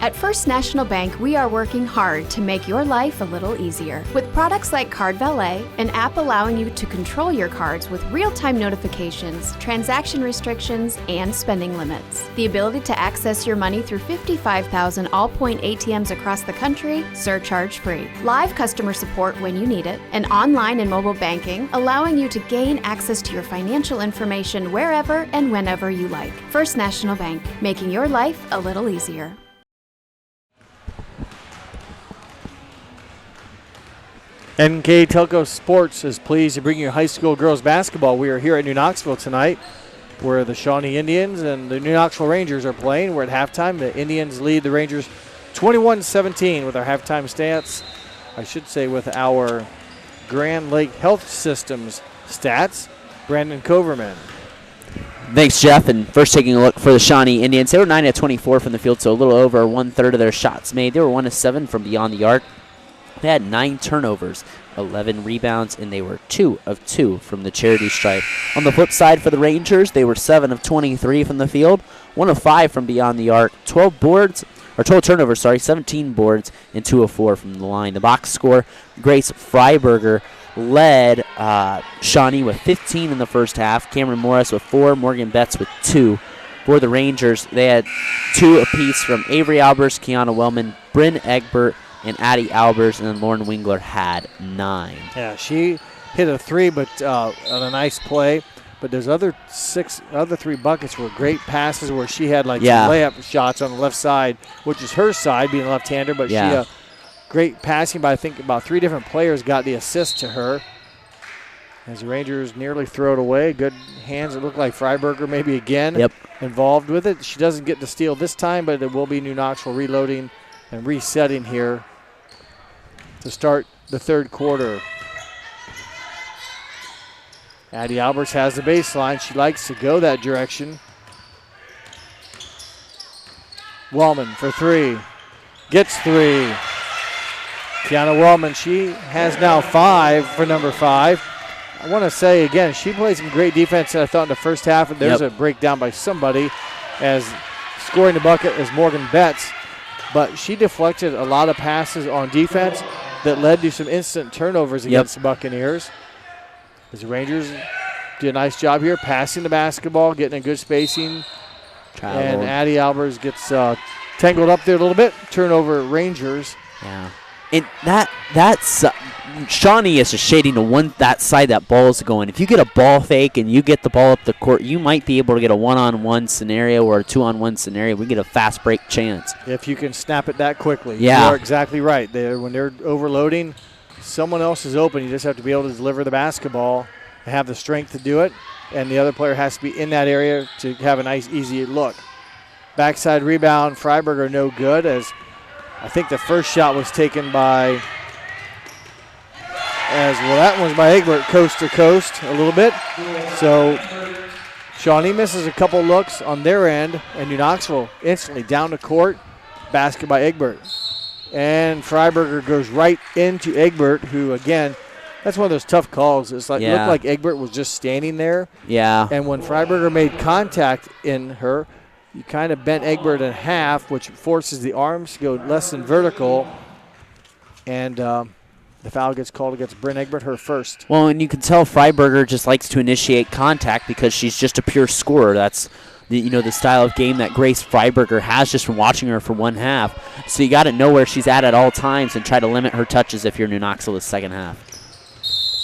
S9: At First National Bank, we are working hard to make your life a little easier. With products like Card Valet, an app allowing you to control your cards with real-time notifications, transaction restrictions, and spending limits. The ability to access your money through 55,000 all-point ATMs across the country, surcharge-free. Live customer support when you need it, and online and mobile banking, allowing you to gain access to your financial information wherever and whenever you like. First National Bank, making your life a little easier.
S1: NK Telco Sports is pleased to bring you high school girls basketball. We are here at New Knoxville tonight, where the Shawnee Indians and the New Knoxville Rangers are playing. We're at halftime. The Indians lead the Rangers 21-17 with our halftime stats. I should say with our Grand Lake Health Systems stats. Brandon Coverman.
S2: Thanks, Jeff. And first taking a look for the Shawnee Indians. They were 9 of 24 from the field, so a little over 1/3 of their shots made. They were 1 of 7 from beyond the arc. They had 9 turnovers, 11 rebounds, and they were 2 of 2 from the charity stripe. On the flip side for the Rangers, they were 7 of 23 from the field, 1 of 5 from beyond the arc, 12 turnovers, 17 boards, and 2 of 4 from the line. The box score, Grace Freiberger led Shawnee with 15 in the first half, Cameron Morris with 4, Morgan Betts with 2. For the Rangers, they had 2 apiece from Avery Albers, Kiana Wellman, Bryn Egbert, and Addie Albers, and then Lauren Wingler had 9.
S1: Yeah, she hit a 3, but on a nice play. But there's other 3 buckets were great passes where she had some layup shots on the left side, which is her side, being a left-hander. But she great passing by, I think, about 3 different players got the assist to her. As the Rangers nearly throw it away. Good hands. It looked like Freiberger maybe again involved with it. She doesn't get the steal this time, but it will be New Knoxville reloading and resetting here to start the third quarter. Addie Alberts has the baseline. She likes to go that direction. Wellman for 3. Gets 3. Kiana Wellman, she has now 5 for number 5. I want to say, again, she played some great defense, I thought, in the first half. There's a breakdown by somebody as scoring the bucket is Morgan Betts. But she deflected a lot of passes on defense that led to some instant turnovers against the Buccaneers. As the Rangers do a nice job here passing the basketball, getting a good spacing. And Addie Albers gets tangled up there a little bit. Turnover Rangers.
S2: Yeah. And that's Shawnee is just shading to that side that ball is going. If you get a ball fake and you get the ball up the court, you might be able to get a 1-on-1 scenario or a 2-on-1 scenario. We get a fast break chance.
S1: If you can snap it that quickly.
S2: Yeah.
S1: You are exactly right. When they're overloading, someone else is open. You just have to be able to deliver the basketball and have the strength to do it. And the other player has to be in that area to have a nice, easy look. Backside rebound, Freiberger no good, as I think the first shot was taken by, that one was by Egbert, coast to coast a little bit. So Shawnee misses a couple looks on their end, and New Knoxville instantly down the court. Basket by Egbert. And Freiberger goes right into Egbert, who, again, that's one of those tough calls. It's like it looked like Egbert was just standing there.
S2: Yeah.
S1: And when Freiberger made contact in her, you kind of bent Egbert in half, which forces the arms to go less than vertical. And the foul gets called against Bryn Egbert, her first.
S2: Well, and you can tell Freiberger just likes to initiate contact because she's just a pure scorer. That's the style of game that Grace Freiberger has just from watching her for one half. So you got to know where she's at all times and try to limit her touches if you're New Knoxville the second half.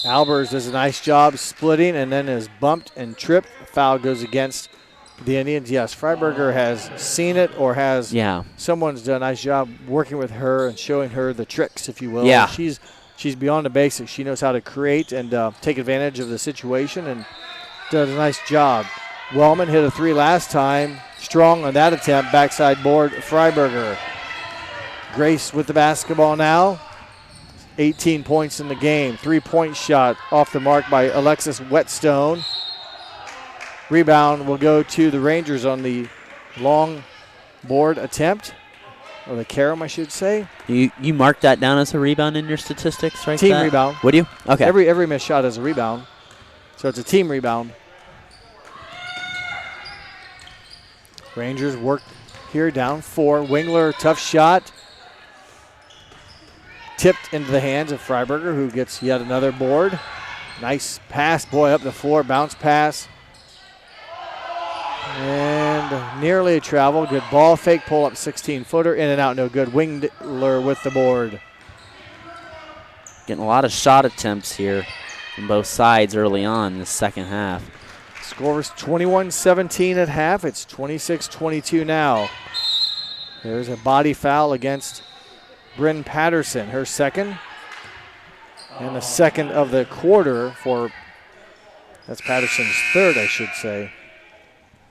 S1: Albers does a nice job splitting and then is bumped and tripped. Foul goes against the Indians. Yes, Freiberger has seen it or has someone's done a nice job working with her and showing her the tricks, if you will.
S2: Yeah.
S1: She's beyond the basics. She knows how to create and take advantage of the situation and does a nice job. Wellman hit a 3 last time. Strong on that attempt. Backside board, Freiberger. Grace with the basketball now. 18 points in the game. 3-point shot off the mark by Alexis Whetstone. Rebound will go to the Rangers on the long board attempt, or the carom, I should say.
S2: You marked that down as a rebound in your statistics, right?
S1: Team rebound.
S2: Would you? Okay.
S1: Every missed shot is a rebound, so it's a team rebound. Rangers work here, down 4. Wingler, tough shot. Tipped into the hands of Freiberger, who gets yet another board. Nice pass, boy, up the floor, bounce pass. And nearly a travel. Good ball fake, pull up 16-footer, in and out, no good. Wingler with the board.
S2: Getting a lot of shot attempts here from both sides early on in the second half.
S1: Score was 21-17 at half. It's 26-22 now. There's a body foul against Bryn Patterson, her second. And the second of the quarter for, that's Patterson's third, I should say.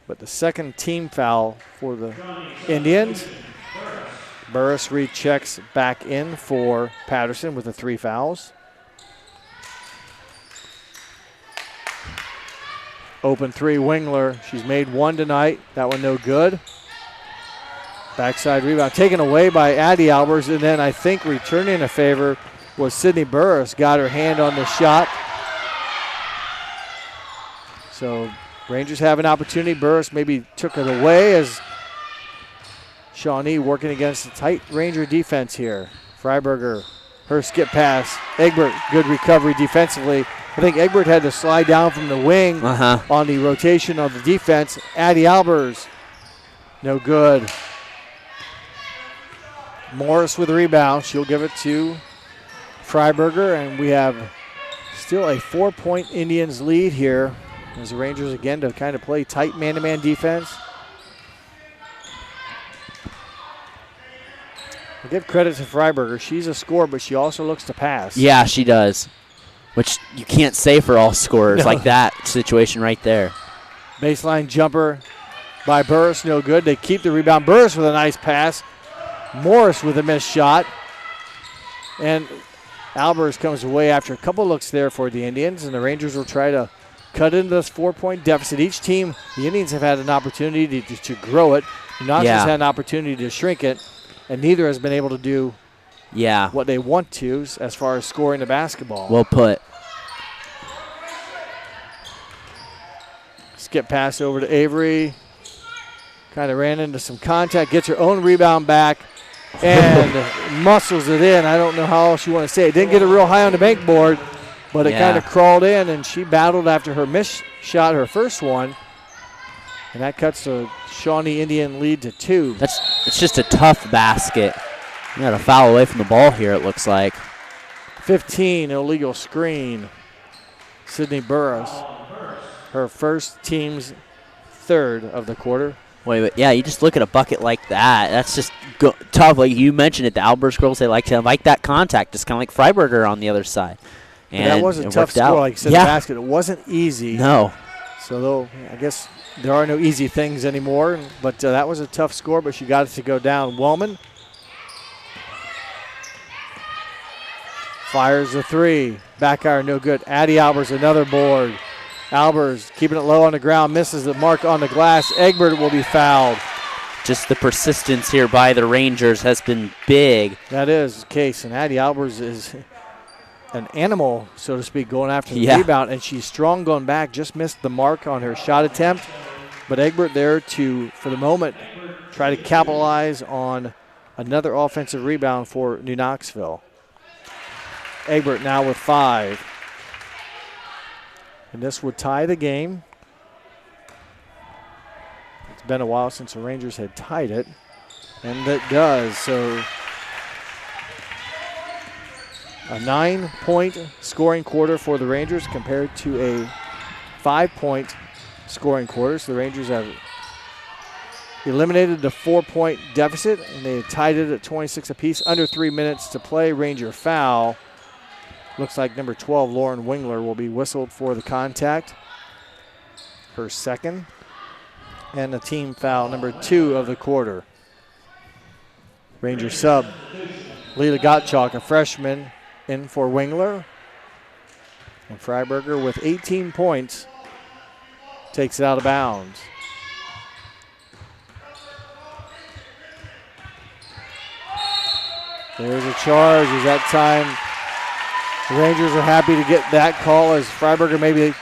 S1: But the second team foul for the Indians. Burris rechecks back in for Patterson with the 3 fouls. Open 3, Wingler. She's made 1 tonight. That one no good. Backside rebound taken away by Addie Albers, and then I think returning a favor was Sydney Burris. Got her hand on the shot. So Rangers have an opportunity. Burris maybe took it away as Shawnee working against a tight Ranger defense here. Freiberger, her skip pass. Egbert, good recovery defensively. I think Egbert had to slide down from the wing on the rotation of the defense. Addie Albers, no good. Morris with the rebound. She'll give it to Freiberger, and we have still a 4-point Indians lead here as the Rangers again to kind of play tight man-to-man defense. I give credit to Freiberger. She's a scorer, but she also looks to pass.
S2: Yeah, she does, which you can't say for all scorers like that situation right there.
S1: Baseline jumper by Burris, no good. They keep the rebound. Burris with a nice pass. Morris with a missed shot. And Albers comes away after a couple looks there for the Indians, and the Rangers will try to cut into this 4-point deficit. Each team, the Indians have had an opportunity to grow it. Knoxville's had an opportunity to shrink it, and neither has been able to do what they want to as far as scoring the basketball.
S2: Well put.
S1: Skip pass over to Avery. Kind of ran into some contact, gets her own rebound back, and muscles it in. I don't know how else you want to say it. Didn't get it real high on the bank board, but it kind of crawled in, and she battled after her missed shot, her first one. And that cuts the Shawnee Indian lead to 2.
S2: It's just a tough basket. You got a foul away from the ball here, it looks like.
S1: 15, illegal screen. Sydney Burris, her first team's third of the quarter.
S2: Wait, yeah, you just look at a bucket like that. That's just tough. Like you mentioned it, the Albers girls, they like that contact, just kind of like Freiberger on the other side. And
S1: that was a tough score, like you said, the basket. It wasn't easy.
S2: No.
S1: So I guess there are no easy things anymore, but that was a tough score, but she got it to go down. Wellman fires the 3. Back iron, no good. Addie Albers, another board. Albers keeping it low on the ground, misses the mark on the glass. Egbert will be fouled.
S2: Just the persistence here by the Rangers has been big.
S1: That is the case, and Addie Albers is an animal, so to speak, going after the rebound, and she's strong going back, just missed the mark on her shot attempt. But Egbert there to, for the moment, try to capitalize on another offensive rebound for New Knoxville. Egbert now with 5. And this would tie the game. It's been a while since the Rangers had tied it, and it does. So a 9-point scoring quarter for the Rangers compared to a 5-point scoring quarter. So the Rangers have eliminated the 4-point deficit, and they tied it at 26 apiece. Under 3 minutes to play. Ranger foul. Looks like number 12, Lauren Wingler, will be whistled for the contact. Her second. And the team foul, number 2 of the quarter. Ranger sub, Leela Gottschalk, a freshman, in for Wingler. And Freiberger with 18 points takes it out of bounds. There's a charge. Is that time The Rangers are happy to get that call as Freiberger maybe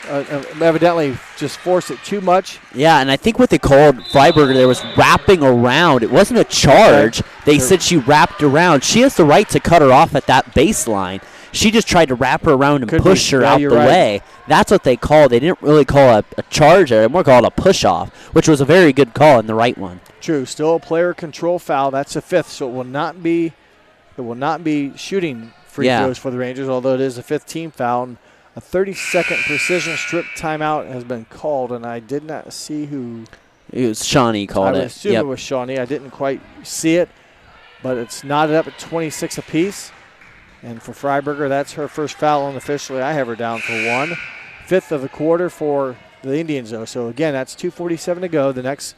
S1: evidently just forced it too much.
S2: Yeah, and I think what they called Freiberger there was wrapping around. It wasn't a charge. They said she wrapped around. She has the right to cut her off at that baseline. She just tried to wrap her around and push her out the way. That's what they called. They didn't really call it a charge there. They more called it a push-off, which was a very good call and the right one.
S1: True. Still a player control foul. That's a 5th, so it will not be shooting free throws for the Rangers, although it is a 5th team foul. And a 30-second precision strip timeout has been called, and I did not see who.
S2: It was Shawnee called it.
S1: I assume it was Shawnee. I didn't quite see it, but it's knotted up at 26 apiece. And for Freiberger, that's her first foul unofficially. I have her down for 1. 5th of the quarter for the Indians, though. So, again, that's 2:47 to go. The next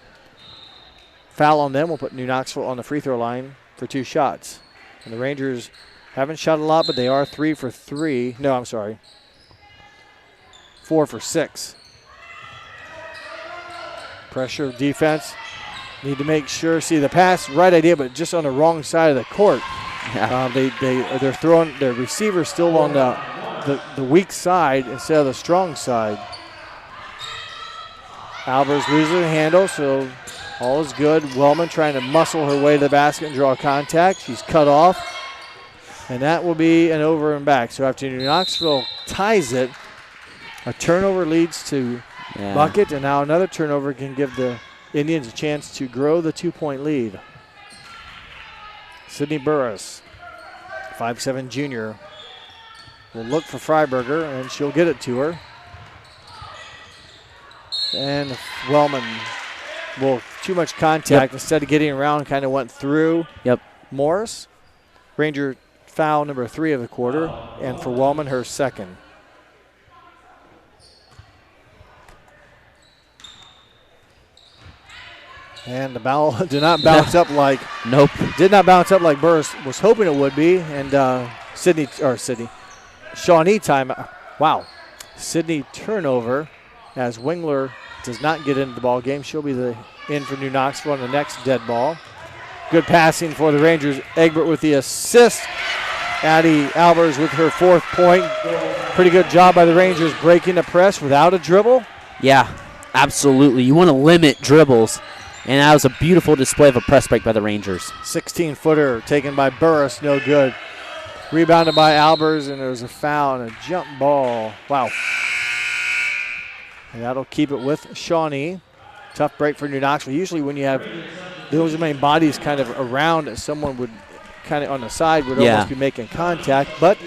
S1: foul on them will put New Knoxville on the free throw line for 2 shots. And the Rangers haven't shot a lot, but they are 3 for 3. No, I'm sorry. 4 for 6. Pressure defense. Need to make sure. See, the pass, right idea, but just on the wrong side of the court. Yeah. They're throwing their receiver still on the weak side instead of the strong side. Albers loses the handle, so all is good. Wellman trying to muscle her way to the basket and draw contact. She's cut off, and that will be an over and back. So after New Knoxville ties it, a turnover leads to bucket, and now another turnover can give the Indians a chance to grow the 2-point lead. Sydney Burris, 5'7" junior, will look for Freiberger, and she'll get it to her. And Wellman will too much contact. Instead of getting around, kind of went through Morris. Ranger foul number 3 of the quarter, and for Wellman, her second. And the ball did not bounce up like did not bounce up like Burris was hoping it would be. And Shawnee time. Wow, Sydney turnover as Wingler does not get into the ball game. She'll be in for New Knoxville on the next dead ball. Good passing for the Rangers. Egbert with the assist. Addie Albers with her 4th point. Pretty good job by the Rangers breaking the press without a dribble.
S2: Yeah, absolutely. You want to limit dribbles. And that was a beautiful display of a press break by the Rangers.
S1: 16-footer taken by Burris, no good. Rebounded by Albers, and there was a foul and a jump ball. Wow. And that'll keep it with Shawnee. Tough break for New Knoxville. Usually when you have those many bodies kind of around, someone would kind of on the side would almost be making contact. But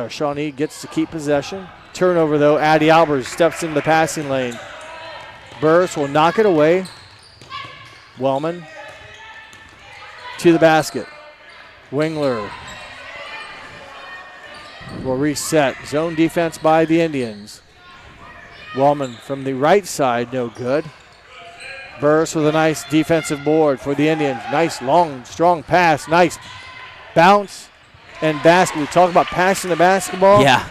S1: Shawnee gets to keep possession. Turnover, though. Addie Albers steps into the passing lane. Burris will knock it away. Wellman to the basket. Wingler will reset. Zone defense by the Indians. Wellman from the right side, no good. Burris with a nice defensive board for the Indians. Nice, long, strong pass. Nice bounce and basket. We talk about passing the basketball.
S2: Yeah.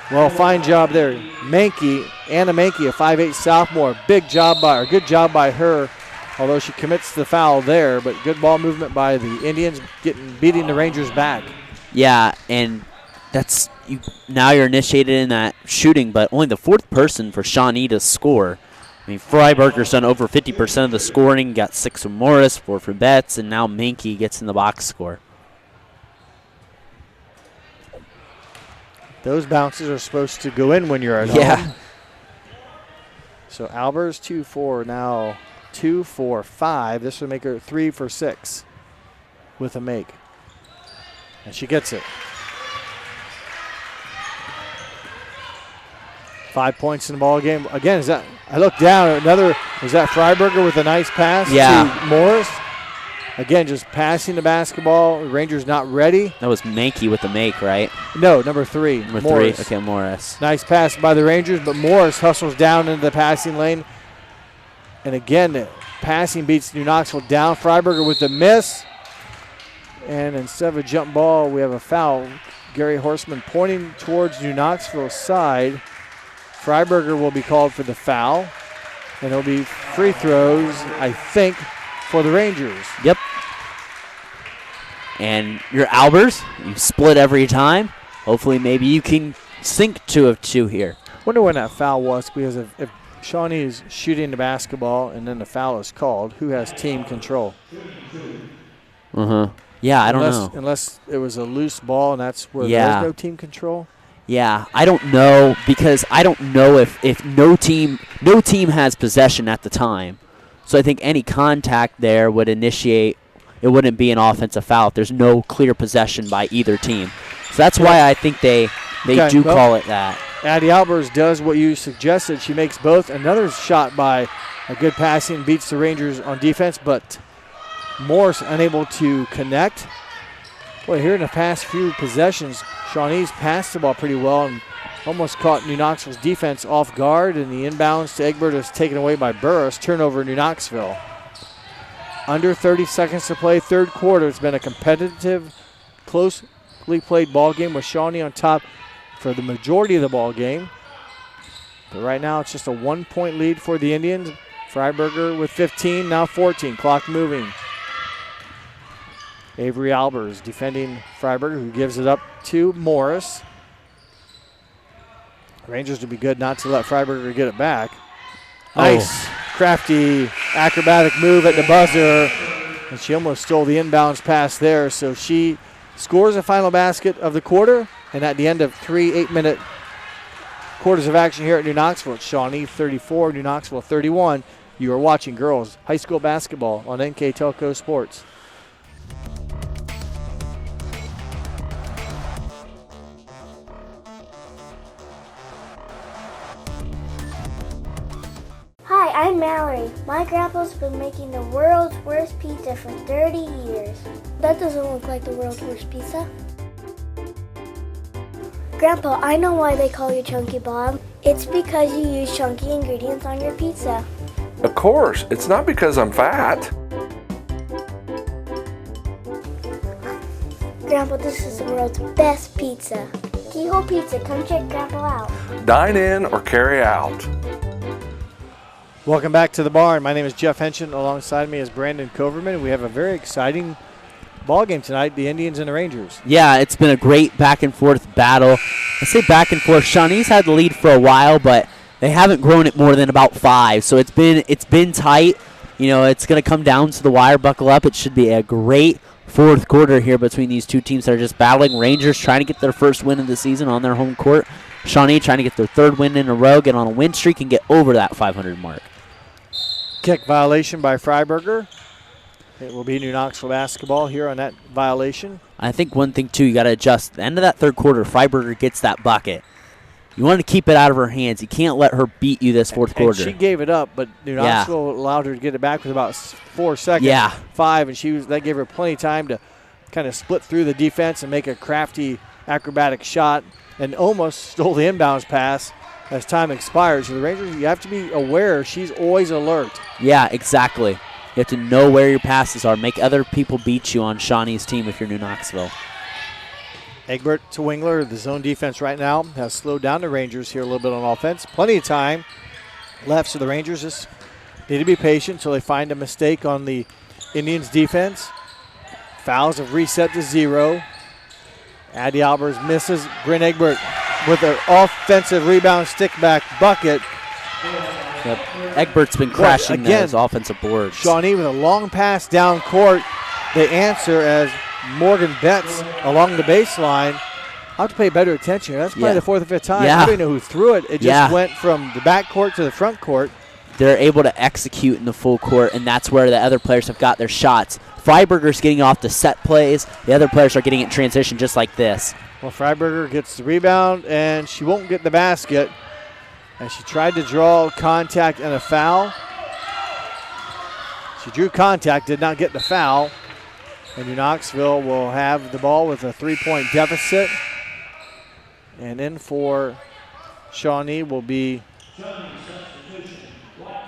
S1: Well, fine job there. Anna Mankey, a 5'8" sophomore. Good job by her, although she commits the foul there. But good ball movement by the Indians, beating the Rangers back.
S2: Yeah, and that's now you're initiated in that shooting, but only the 4th person for Shawnee to score. I mean, Freiberger's done over 50% of the scoring, got 6 from Morris, 4 from Betts, and now Mankey gets in the box score.
S1: Those bounces are supposed to go in when you're at home. So Albers 2-4 now 2-4-5. This will make her 3 for 6 with a make. And she gets it. 5 points in the ball game. Again, I look down at another. Was that Freiberger with a nice pass to Morris? Again, just passing the basketball. The Rangers not ready.
S2: That was Mankey with the make, right?
S1: No, number 3.
S2: Number
S1: Morris.
S2: 3. Okay, Morris.
S1: Nice pass by the Rangers, but Morris hustles down into the passing lane. And again, the passing beats New Knoxville down. Freiberger with the miss. And instead of a jump ball, we have a foul. Gary Horseman pointing towards New Knoxville's side. Freiberger will be called for the foul. And it'll be free throws, I think, for the Rangers.
S2: Yep. And your Albers, you split every time. Hopefully maybe you can sink 2 of 2 here.
S1: Wonder when that foul was, because if Shawnee is shooting the basketball and then the foul is called, who has team control?
S2: Yeah, I don't know.
S1: Unless it was a loose ball and that's where
S2: Yeah.
S1: there's no team control.
S2: Yeah, I don't know, because I don't know if no team has possession at the time. So I think any contact there would initiate, it wouldn't be an offensive foul if there's no clear possession by either team. So that's why I think they do call it that.
S1: Addie Albers does what you suggested. She makes both. Another shot by a good passing beats the Rangers on defense, but Morris unable to connect. Boy, here in the past few possessions, Shawnee's passed the ball pretty well and almost caught New Knoxville's defense off guard, and the inbounds to Egbert is taken away by Burris. Turnover New Knoxville. Under 30 seconds to play, third quarter. It's been a competitive, closely played ball game with Shawnee on top for the majority of the ball game. But right now it's just a 1-point lead for the Indians. Freiberger with 15, now 14. Clock moving. Avery Albers defending Freiberger, who gives it up to Morris. Rangers would be good not to let Freiberger get it back. Nice, crafty, acrobatic move at the buzzer. And she almost stole the inbounds pass there. So she scores the final basket of the quarter. And at the end of 3 8-minute quarters of action here at New Knoxville, it's Shawnee 34, New Knoxville 31. You are watching girls high school basketball on NK Telco Sports.
S10: Hi, I'm Mallory. My grandpa's been making the world's worst pizza for 30 years. That doesn't look like the world's worst pizza. Grandpa, I know why they call you Chunky Bob. It's because you use chunky ingredients on your pizza.
S11: Of course, it's not because I'm fat.
S10: Grandpa, this is the world's best pizza. Keyhole Pizza, come check Grandpa out.
S11: Dine in or carry out.
S1: Welcome back to the barn. My name is Jeff Henson. Alongside me is Brandon Coverman. We have a very exciting ball game tonight, the Indians and the Rangers.
S2: Yeah, it's been a great back-and-forth battle. I say back-and-forth. Shawnee's had the lead for a while, but they haven't grown it more than about 5. So it's been tight. You know, it's going to come down to the wire. Buckle up. It should be a great fourth quarter here between these two teams that are just battling. Rangers trying to get their first win of the season on their home court. Shawnee trying to get their third win in a row, get on a win streak, and get over that 500 mark.
S1: Kick violation by Freiberger. It will be New Knoxville basketball here on that violation.
S2: I think one thing, too, you got to adjust. At the end of that third quarter, Freiberger gets that bucket. You want to keep it out of her hands. You can't let her beat you this fourth quarter.
S1: She gave it up, but New Knoxville allowed her to get it back with about 4 seconds, 5, and that gave her plenty of time to kind of split through the defense and make a crafty acrobatic shot and almost stole the inbounds pass as time expires. So the Rangers, you have to be aware. She's always alert.
S2: Yeah, exactly. You have to know where your passes are. Make other people beat you on Shawnee's team if you're New Knoxville.
S1: Egbert to Wingler. The zone defense right now has slowed down the Rangers here a little bit on offense. Plenty of time left, so the Rangers just need to be patient until they find a mistake on the Indians' defense. Fouls have reset to 0. Addie Albers misses. Bryn Egbert with an offensive rebound stick-back bucket.
S2: Yep. Egbert's been crashing those offensive boards.
S1: Shawnee with a long pass down court. They answer as Morgan Betts along the baseline. I'll have to pay better attention. That's probably the 4th or 5th time. I don't even know who threw it. It just went from the back court to the front court.
S2: They're able to execute in the full court, and that's where the other players have got their shots. Freiberger's getting off the set plays. The other players are getting it in transition just like this.
S1: Well, Freiberger gets the rebound, and she won't get the basket. And she tried to draw contact and a foul. She drew contact, did not get the foul. And New Knoxville will have the ball with a 3-point deficit. And in for Shawnee will be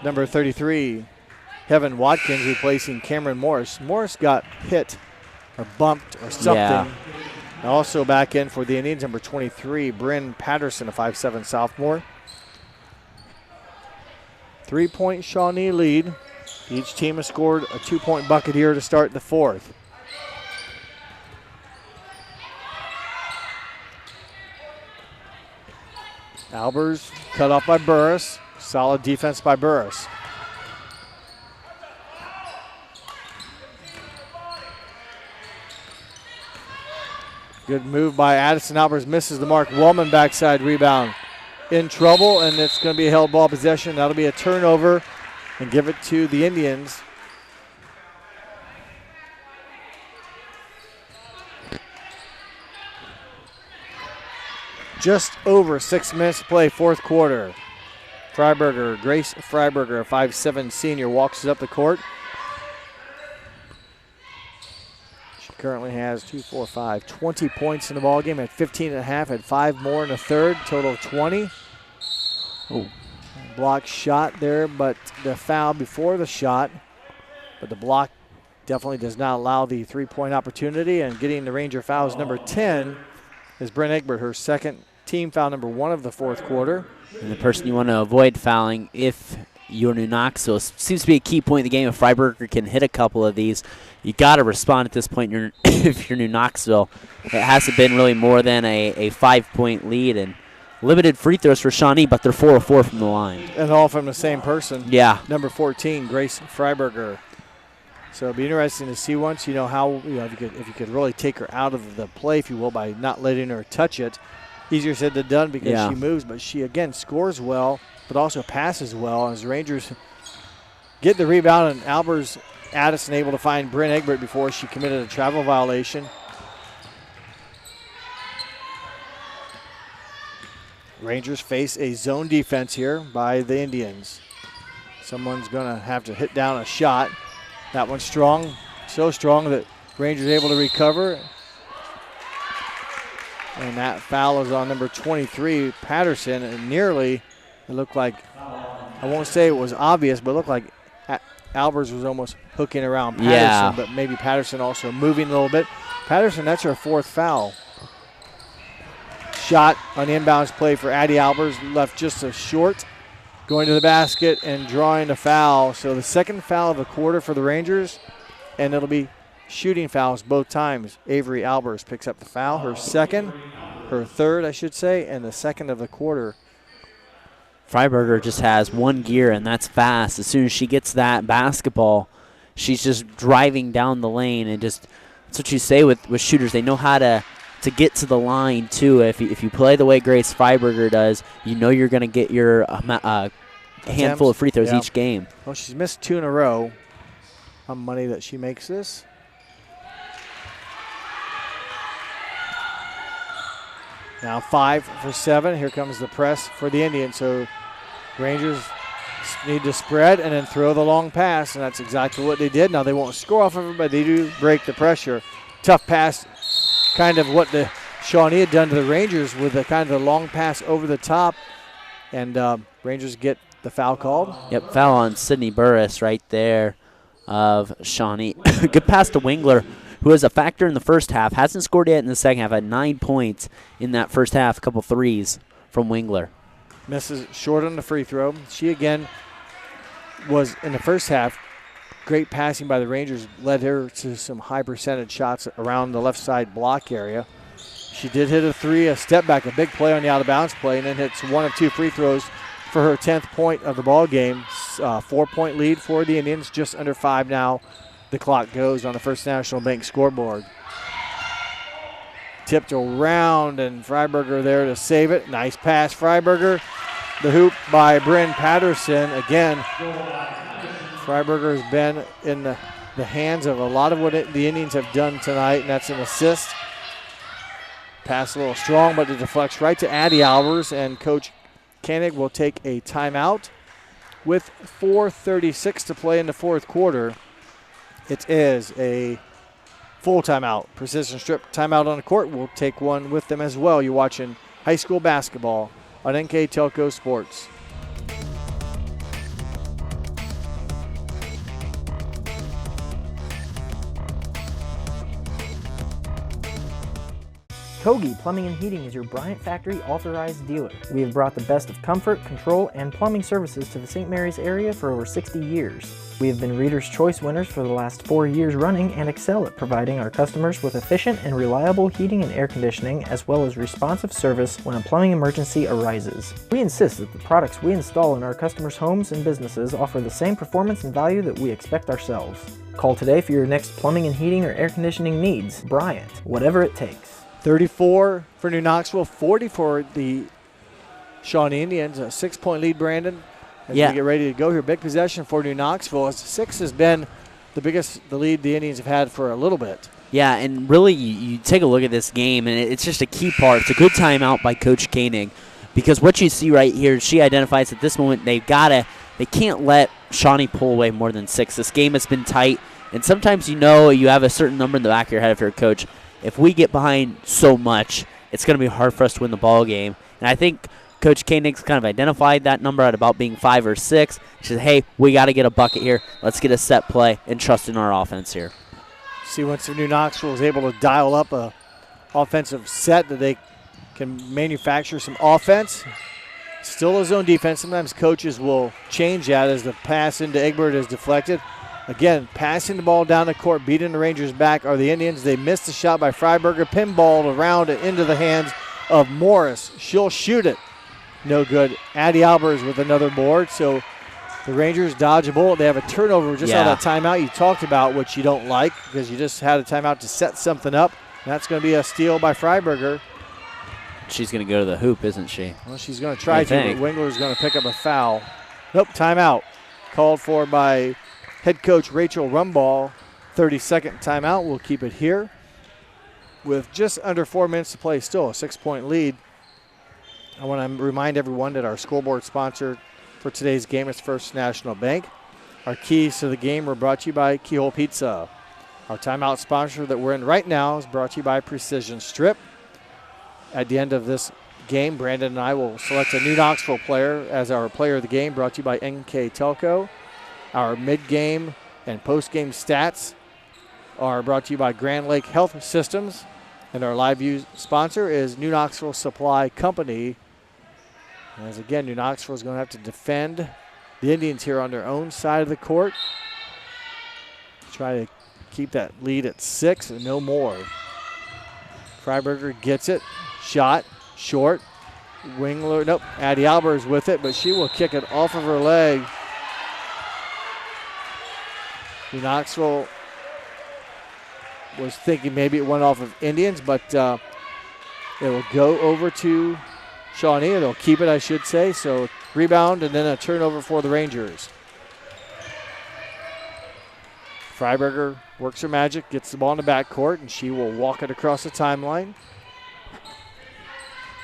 S1: number 33, Heaven Watkins, replacing Cameron Morris. Morris got hit or bumped or something.
S2: Yeah.
S1: And also back in for the Indians, number 23, Bryn Patterson, a 5'7" sophomore. 3-point Shawnee lead. Each team has scored a 2-point bucket here to start the fourth. Albers cut off by Burris. Solid defense by Burris. Good move by Addison. Albers misses the mark. Wellman backside rebound. In trouble, and it's going to be a held ball possession. That'll be a turnover and give it to the Indians. Just over 6 minutes to play, fourth quarter. Grace Freiberger, a 5'7" senior, walks it up the court. She currently has 20 points in the ballgame, had 15 and a half, had 5 more in the third, total of 20. Oh, block shot there, but the foul before the shot. But the block definitely does not allow the three-point opportunity, and getting the Ranger fouls number 10 is Bryn Egbert, her second team foul number 1 of the fourth quarter.
S2: And the person you want to avoid fouling if you're New Knoxville, seems to be a key point in the game. If Freiberger can hit a couple of these, you got to respond at this point if you're New Knoxville. It hasn't been really more than a 5-point lead, and limited free throws for Shawnee, but they're 4 of 4 from the line.
S1: And all from the same person.
S2: Yeah.
S1: Number 14, Grace Freiberger. So it'll be interesting to see once, how, if you could really take her out of the play, if you will, by not letting her touch it. Easier said than done because she moves, but she, again, scores well, but also passes well. As the Rangers get the rebound, and Addison able to find Bryn Egbert before she committed a travel violation. Rangers face a zone defense here by the Indians. Someone's going to have to hit down a shot. That one's strong, so strong that Rangers able to recover. And that foul is on number 23, Patterson, and it looked like, I won't say it was obvious, but it looked like Albers was almost hooking around Patterson, but maybe Patterson also moving a little bit. Patterson, that's her 4th foul. Shot on the inbounds play for Addie Albers, left just a short, going to the basket and drawing the foul. So the second foul of the quarter for the Rangers, and it'll be shooting fouls both times. Avery Albers picks up the foul, her third, I should say, and the second of the quarter.
S2: Freiberger just has one gear, and that's fast. As soon as she gets that basketball, she's just driving down the lane, and just that's what you say with shooters. They know how to get to the line too. If you play the way Grace Freiberger does, you're going to get your handful of free throws each game.
S1: Well, she's missed 2 in a row. On money that she makes this. Now 5 for 7. Here comes the press for the Indians. So Rangers need to spread and then throw the long pass, and that's exactly what they did. Now they won't score off of it, but they do break the pressure. Tough pass, kind of what the Shawnee had done to the Rangers with the kind of the long pass over the top, and Rangers get the foul called.
S2: Yep, foul on Sydney Burris right there of Shawnee. Good pass to Wingler, who was a factor in the first half. Hasn't scored yet in the second half. Had 9 points in that first half. A couple threes from Wingler.
S1: Misses short on the free throw. She, again, was in the first half. Great passing by the Rangers led her to some high percentage shots around the left side block area. She did hit a 3, a step back, a big play on the out of bounds play, and then hits 1 of 2 free throws for her 10th point of the ball game. 4-point lead for the Indians. Just under 5 now. The clock goes on the First National Bank scoreboard. Tipped around, and Freiberger there to save it. Nice pass, Freiberger. The hoop by Bryn Patterson. Again, Freiberger has been in the hands of a lot of what the Indians have done tonight, and that's an assist. Pass a little strong, but it deflects right to Addie Albers, and Coach Koenig will take a timeout with 4:36 to play in the fourth quarter. It is a full timeout. Precision strip timeout on the court. We'll take one with them as well. You're watching high school basketball on NK Telco Sports.
S12: Kogi Plumbing and Heating is your Bryant Factory authorized dealer. We have brought the best of comfort, control, and plumbing services to the St. Mary's area for over 60 years. We have been Reader's Choice winners for the last 4 years running and excel at providing our customers with efficient and reliable heating and air conditioning, as well as responsive service when a plumbing emergency arises. We insist that the products we install in our customers' homes and businesses offer the same performance and value that we expect ourselves. Call today for your next plumbing and heating or air conditioning needs. Bryant, whatever it takes.
S1: 34 for New Knoxville, 40 for the Shawnee Indians. A 6-point lead, Brandon, as we get ready to go here. Big possession for New Knoxville, as 6 has been the lead the Indians have had for a little bit.
S2: Yeah, and really you take a look at this game, and it's just a key part. It's a good timeout by Coach Koenig, because what you see right here, she identifies at this moment they can't let Shawnee pull away more than 6. This game has been tight, and sometimes you have a certain number in the back of your head if you're a coach. If we get behind so much, it's going to be hard for us to win the ball game. And I think Coach Koenig's kind of identified that number at about being 5 or 6. She said, hey, we got to get a bucket here. Let's get a set play and trust in our offense here.
S1: See, once New Knoxville is able to dial up a offensive set that they can manufacture some offense. Still a zone defense. Sometimes coaches will change that as the pass into Egbert is deflected. Again, passing the ball down the court, beating the Rangers back are the Indians. They missed the shot by Freiberger, pinballed around and into the hands of Morris. She'll shoot it. No good. Addie Albers with another board. So the Rangers dodge a bullet. They have a turnover just out of that timeout you talked about, which you don't like because you just had a timeout to set something up. That's going to be a steal by Freiberger.
S2: She's going to go to the hoop, isn't she?
S1: Well, she's going to try to, but Wingler's going to pick up a foul. Nope, timeout. Called for by head coach Rachel Rumball. 30-second timeout. We'll keep it here with just under 4 minutes to play. Still a 6-point lead. I want to remind everyone that our scoreboard sponsor for today's game is First National Bank. Our keys to the game were brought to you by Keyhole Pizza. Our timeout sponsor that we're in right now is brought to you by Precision Strip. At the end of this game, Brandon and I will select a New Knoxville player as our player of the game, brought to you by NK Telco. Our mid-game and post-game stats are brought to you by Grand Lake Health Systems. And our live view sponsor is New Knoxville Supply Company. As again, New Knoxville is going to have to defend the Indians here on their own side of the court. Try to keep that lead at 6 and no more. Freiberger gets it. Shot. Short. Wingler. Nope. Addie Albers with it, but she will kick it off of her leg. New Knoxville was thinking maybe it went off of Indians, but it will go over to Shawnee. They'll keep it, I should say. So rebound and then a turnover for the Rangers. Freiberger works her magic, gets the ball in the backcourt, and she will walk it across the timeline.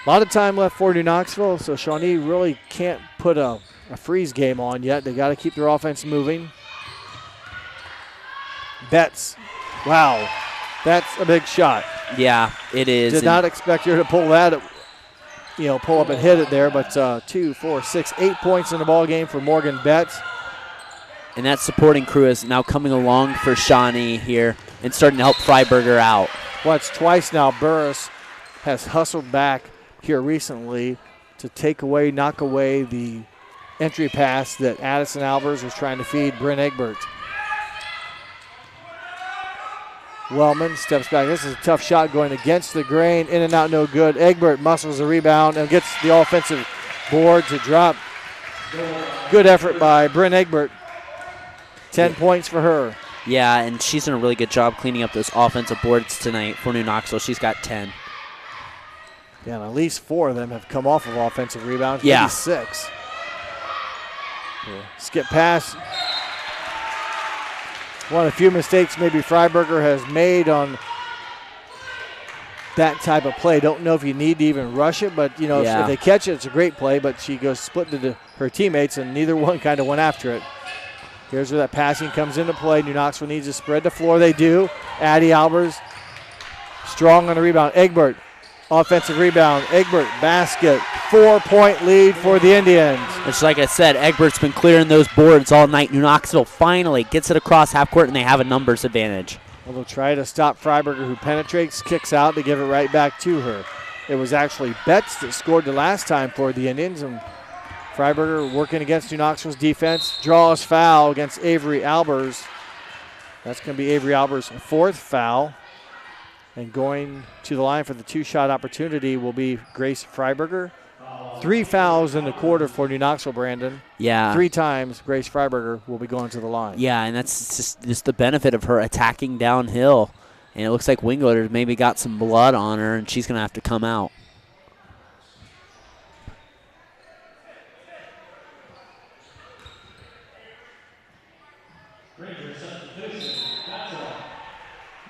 S1: A lot of time left for New Knoxville, so Shawnee really can't put a freeze game on yet. They got to keep their offense moving. Betts. Wow. That's a big shot.
S2: Yeah, it is.
S1: Did not expect her to pull that, pull up and hit it there, but 2, 4, 6, 8 points in the ball game for Morgan Betts.
S2: And that supporting crew is now coming along for Shawnee here and starting to help Freiberger out.
S1: Well, it's twice now Burris has hustled back here recently to knock away the entry pass that Addison Albers was trying to feed Bryn Egbert. Wellman steps back. This is a tough shot going against the grain. In and out, no good. Egbert muscles the rebound and gets the offensive board to drop. Good effort by Bryn Egbert. 10 points for her.
S2: Yeah, and she's done a really good job cleaning up those offensive boards tonight for New Knoxville. She's got 10.
S1: Yeah, and at least 4 of them have come off of offensive rebounds.
S2: Yeah.
S1: Maybe 6. Yeah. Skip pass. One of the few mistakes maybe Freiberger has made on that type of play. Don't know if you need to even rush it, but if they catch it, it's a great play. But she goes split into her teammates, and neither one kind of went after it. Here's where that passing comes into play. New Knoxville needs to spread the floor. They do. Addie Albers strong on the rebound. Egbert, offensive rebound. Egbert, basket. 4-point lead for the Indians.
S2: It's like I said, Egbert's been clearing those boards all night. New Knoxville finally gets it across half court, and they have a numbers advantage.
S1: Well, they'll try to stop Freiberger, who penetrates, kicks out to give it right back to her. It was actually Betts that scored the last time for the Indians, and Freiberger working against New Knoxville's defense. Draws foul against Avery Albers. That's going to be Avery Albers' 4th foul. And going to the line for the 2-shot opportunity will be Grace Freiberger. 3 fouls in the quarter for New Knoxville, Brandon.
S2: Yeah.
S1: 3 times Grace Freiberger will be going to the line.
S2: Yeah, and that's just the benefit of her attacking downhill. And it looks like Wingler maybe got some blood on her, and she's going to have to come out.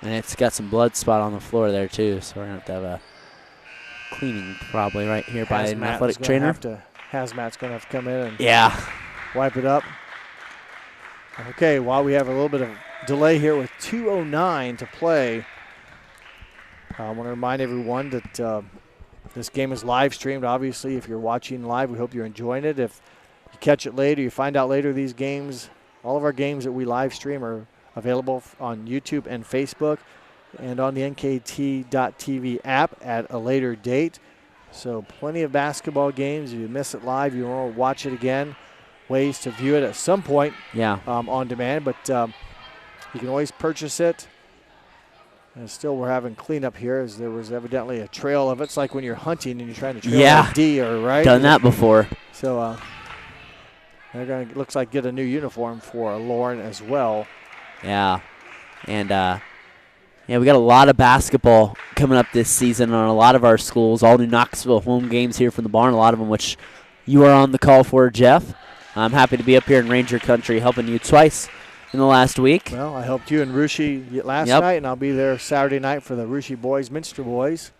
S2: And it's got some blood spot on the floor there, too, so we're going to have a cleaning probably right here by an athletic trainer.
S1: Hazmat's going to have to come in and wipe it up. Okay, while we have a little bit of delay here with 2:09 to play, I want to remind everyone that this game is live streamed. Obviously, if you're watching live, we hope you're enjoying it. If you catch it later, you find out later these games, all of our games that we live stream are available on YouTube and Facebook and on the NKT.TV app at a later date. So plenty of basketball games. If you miss it live, you want to watch it again. Ways to view it at some point on demand, but you can always purchase it. And still we're having cleanup here as there was evidently a trail of it. It's like when you're hunting and you're trying to trail a deer, right?
S2: Done that before.
S1: So they're going to, looks like, get a new uniform for Lauren as well.
S2: Yeah, and we got a lot of basketball coming up this season on a lot of our schools. All New Knoxville home games here from the barn, a lot of them which you are on the call for, Jeff. I'm happy to be up here in Ranger Country helping you twice in the last week.
S1: Well, I helped you in Russia last night, and I'll be there Saturday night for the Russia boys, Minster boys.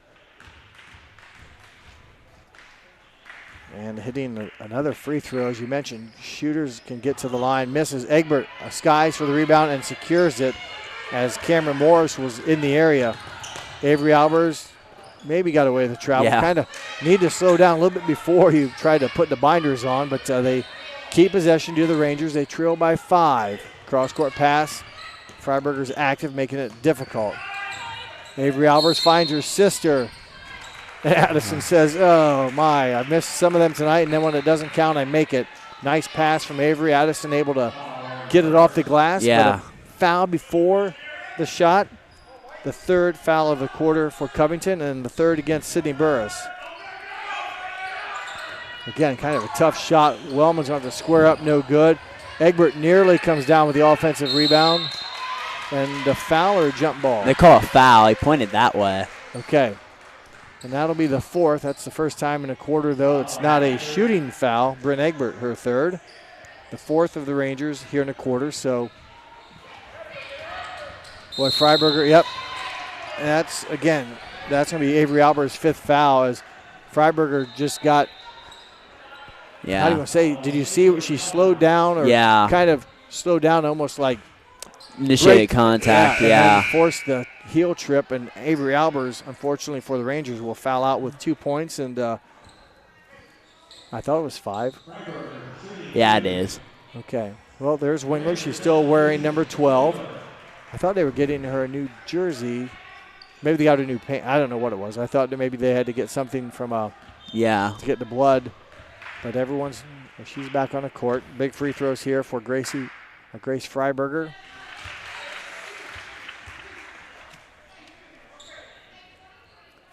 S1: And hitting another free throw, as you mentioned. Shooters can get to the line. Misses. Egbert skies for the rebound and secures it as Cameron Morris was in the area. Avery Albers maybe got away with the travel. Kind of need to slow down a little bit before you try to put the binders on, but they keep possession to the Rangers. They trail by 5. Cross-court pass. Freiberger's active, making it difficult. Avery Albers finds her sister. Addison says, oh, my, I missed some of them tonight, and then when it doesn't count, I make it. Nice pass from Avery. Addison able to get it off the glass. But a foul before the shot. The 3rd foul of the quarter for Covington, and the 3rd against Sydney Burris. Again, kind of a tough shot. Wellman's going to have to square up, no good. Egbert nearly comes down with the offensive rebound. And the foul or jump ball?
S2: They call a foul. He pointed that way.
S1: Okay. And that'll be the 4th. That's the first time in a quarter, though. It's not a shooting foul. Bryn Egbert, her 3rd. The 4th of the Rangers here in a quarter. So, boy, Freiberger, And that's going to be Avery Albert's 5th foul as Freiberger just got, how do you want to say, did you see what she slowed down or kind of slowed down almost like
S2: initiated contact,
S1: and forced the heel trip, and Avery Albers, unfortunately for the Rangers, will foul out with 2 points, and I thought it was 5.
S2: Yeah, it is.
S1: Okay. Well, there's Wingler. She's still wearing number 12. I thought they were getting her a new jersey. Maybe they got a new paint. I don't know what it was. I thought that maybe they had to get something from to get the blood. But she's back on the court. Big free throws here for Grace Freiberger.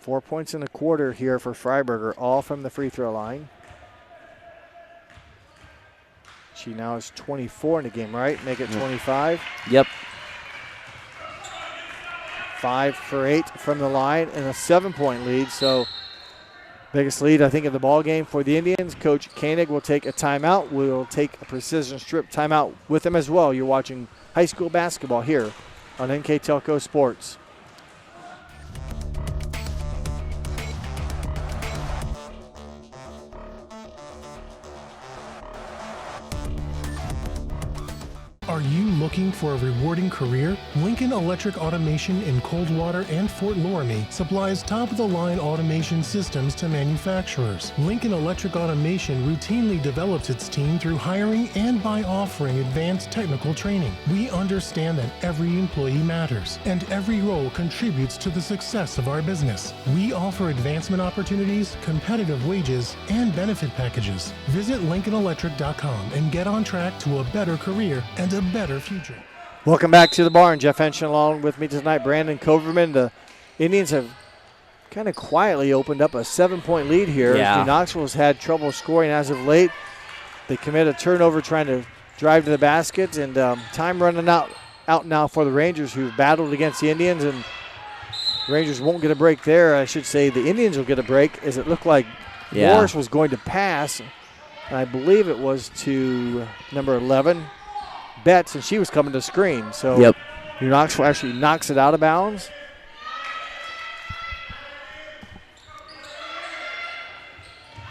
S1: Four points in the quarter here for Freiberger, all from the free throw line. She now is 24 in the game, right? Make it 25.
S2: Yep.
S1: 5 for 8 from the line and a 7-point lead. So biggest lead, I think, in the ball game for the Indians. Coach Koenig will take a timeout. We'll take a precision strip timeout with him as well. You're watching high school basketball here on NK Telco Sports.
S13: Are you looking for a rewarding career? Lincoln Electric Automation in Coldwater and Fort Loramie supplies top-of-the-line automation systems to manufacturers. Lincoln Electric Automation routinely develops its team through hiring and by offering advanced technical training. We understand that every employee matters, and every role contributes to the success of our business. We offer advancement opportunities, competitive wages, and benefit packages. Visit LincolnElectric.com and get on track to a better career and a better future.
S1: Welcome back to the barn. Jeff Henshin along with me tonight, Brandon Coverman. The Indians have kind of quietly opened up a 7-point lead here.
S2: Yeah.
S1: New Knoxville has had trouble scoring as of late. They commit a turnover trying to drive to the basket, and time running out now for the Rangers, who've battled against the Indians, and the Rangers won't get a break there. I should say the Indians will get a break, as it looked like Morris was going to pass, and I believe it was to number 11, Betts, and she was coming to screen. So New Knoxville actually knocks it out of bounds.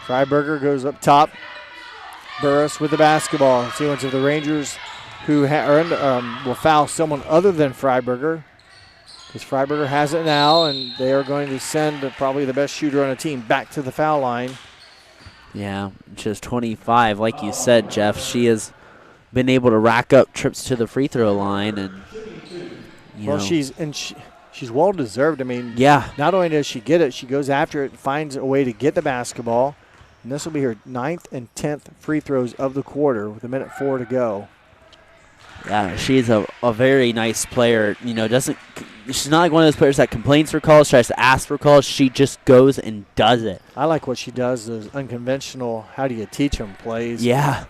S1: Freiberger goes up top. Burris with the basketball. See once of the Rangers who will foul someone other than Freiberger, because Freiberger has it now, and they are going to send probably the best shooter on the team back to the foul line.
S2: Yeah, just 25. Like you said, Jeff, she has been able to rack up trips to the free throw line, and she's well deserved. I mean, not only does she get it, she goes after it and finds a way to get the basketball. And this will be her 9th and 10th free throws of the quarter with 1:04 to go. Yeah, she's a very nice player. She's not like one of those players that complains for calls, tries to ask for calls. She just goes and does it.
S1: I like what she does, those unconventional, how do you teach them plays.
S2: Yeah.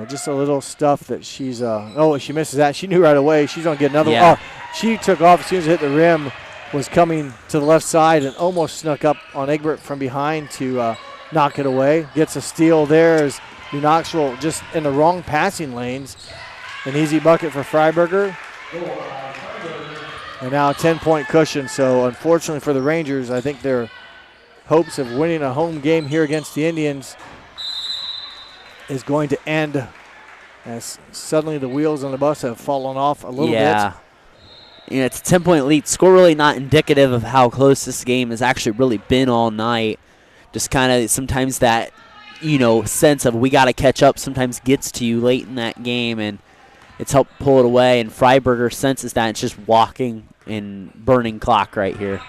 S1: Just a little stuff that she's, she misses that. She knew right away she's going to get another one.
S2: Yeah.
S1: Oh, she took off as soon as it hit the rim, was coming to the left side and almost snuck up on Egbert from behind to knock it away. Gets a steal there as New Knoxville just in the wrong passing lanes. An easy bucket for Freiberger. And now a 10-point cushion. So unfortunately for the Rangers, I think their hopes of winning a home game here against the Indians is going to end as suddenly the wheels on the bus have fallen off a little bit.
S2: Yeah, it's a 10-point lead. Score really not indicative of how close this game has actually really been all night. Just kind of sometimes that, sense of we got to catch up sometimes gets to you late in that game, and it's helped pull it away. And Freiberger senses that. It's just walking and burning clock right here.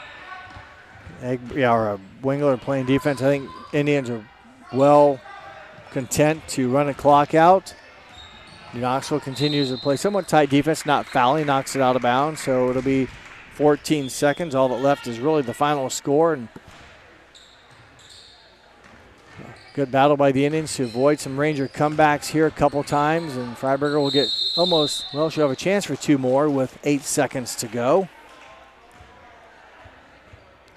S1: Wingler playing defense. I think Indians are well content to run a clock out. New Knoxville continues to play somewhat tight defense, not fouling, knocks it out of bounds. So it'll be 14 seconds. All that left is really the final score. And good battle by the Indians to avoid some Ranger comebacks here a couple times. And Freiberger will get she'll have a chance for 2 more with 8 seconds to go.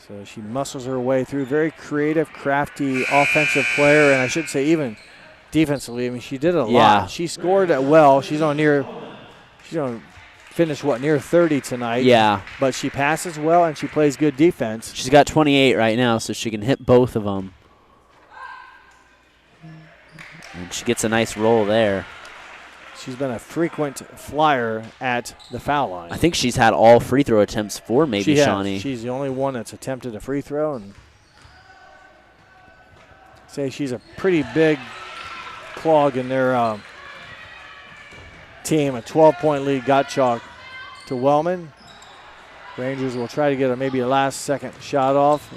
S1: So she muscles her way through. Very creative, crafty offensive player, and I should say even defensively. I mean, she did a lot. She scored well. She's on finish near 30 tonight.
S2: Yeah.
S1: But she passes well and she plays good defense.
S2: She's got 28 right now, so she can hit both of them. And she gets a nice roll there.
S1: She's been a frequent flyer at the foul line.
S2: I think she's had all free throw attempts for Shawnee.
S1: She's the only one that's attempted a free throw, and say she's a pretty big clog in their team. A 12-point lead got chalked to Wellman. Rangers will try to get maybe a last-second shot off.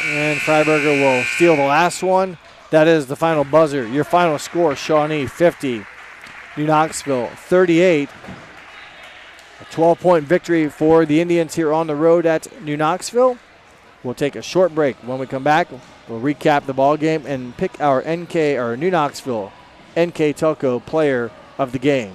S1: And Freiberger will steal the last one. That is the final buzzer. Your final score, Shawnee 50, New Knoxville 38. A 12-point victory for the Indians here on the road at New Knoxville. We'll take a short break. When we come back, we'll recap the ball game and pick our New Knoxville NK Telco player of the game.